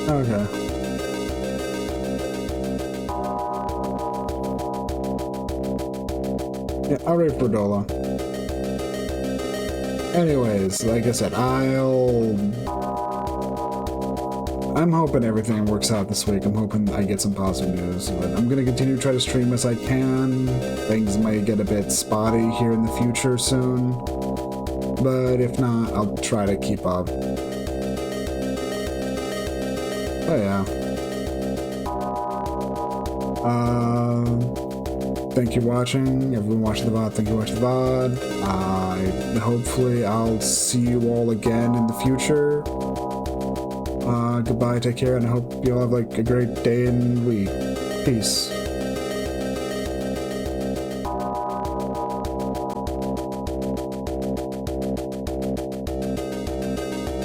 Okay. Yeah, I'll raid Fordola. Anyways, like I said, I'm hoping everything works out this week. I'm hoping I get some positive news, but I'm gonna continue to try to stream as I can. Things might get a bit spotty here in the future soon, but if not, I'll try to keep up. Oh yeah. Thank you for watching. Everyone watching the VOD, thank you for watching the VOD. Hopefully I'll see you all again in the future. Goodbye, take care, and I hope you all have like a great day and week. Peace.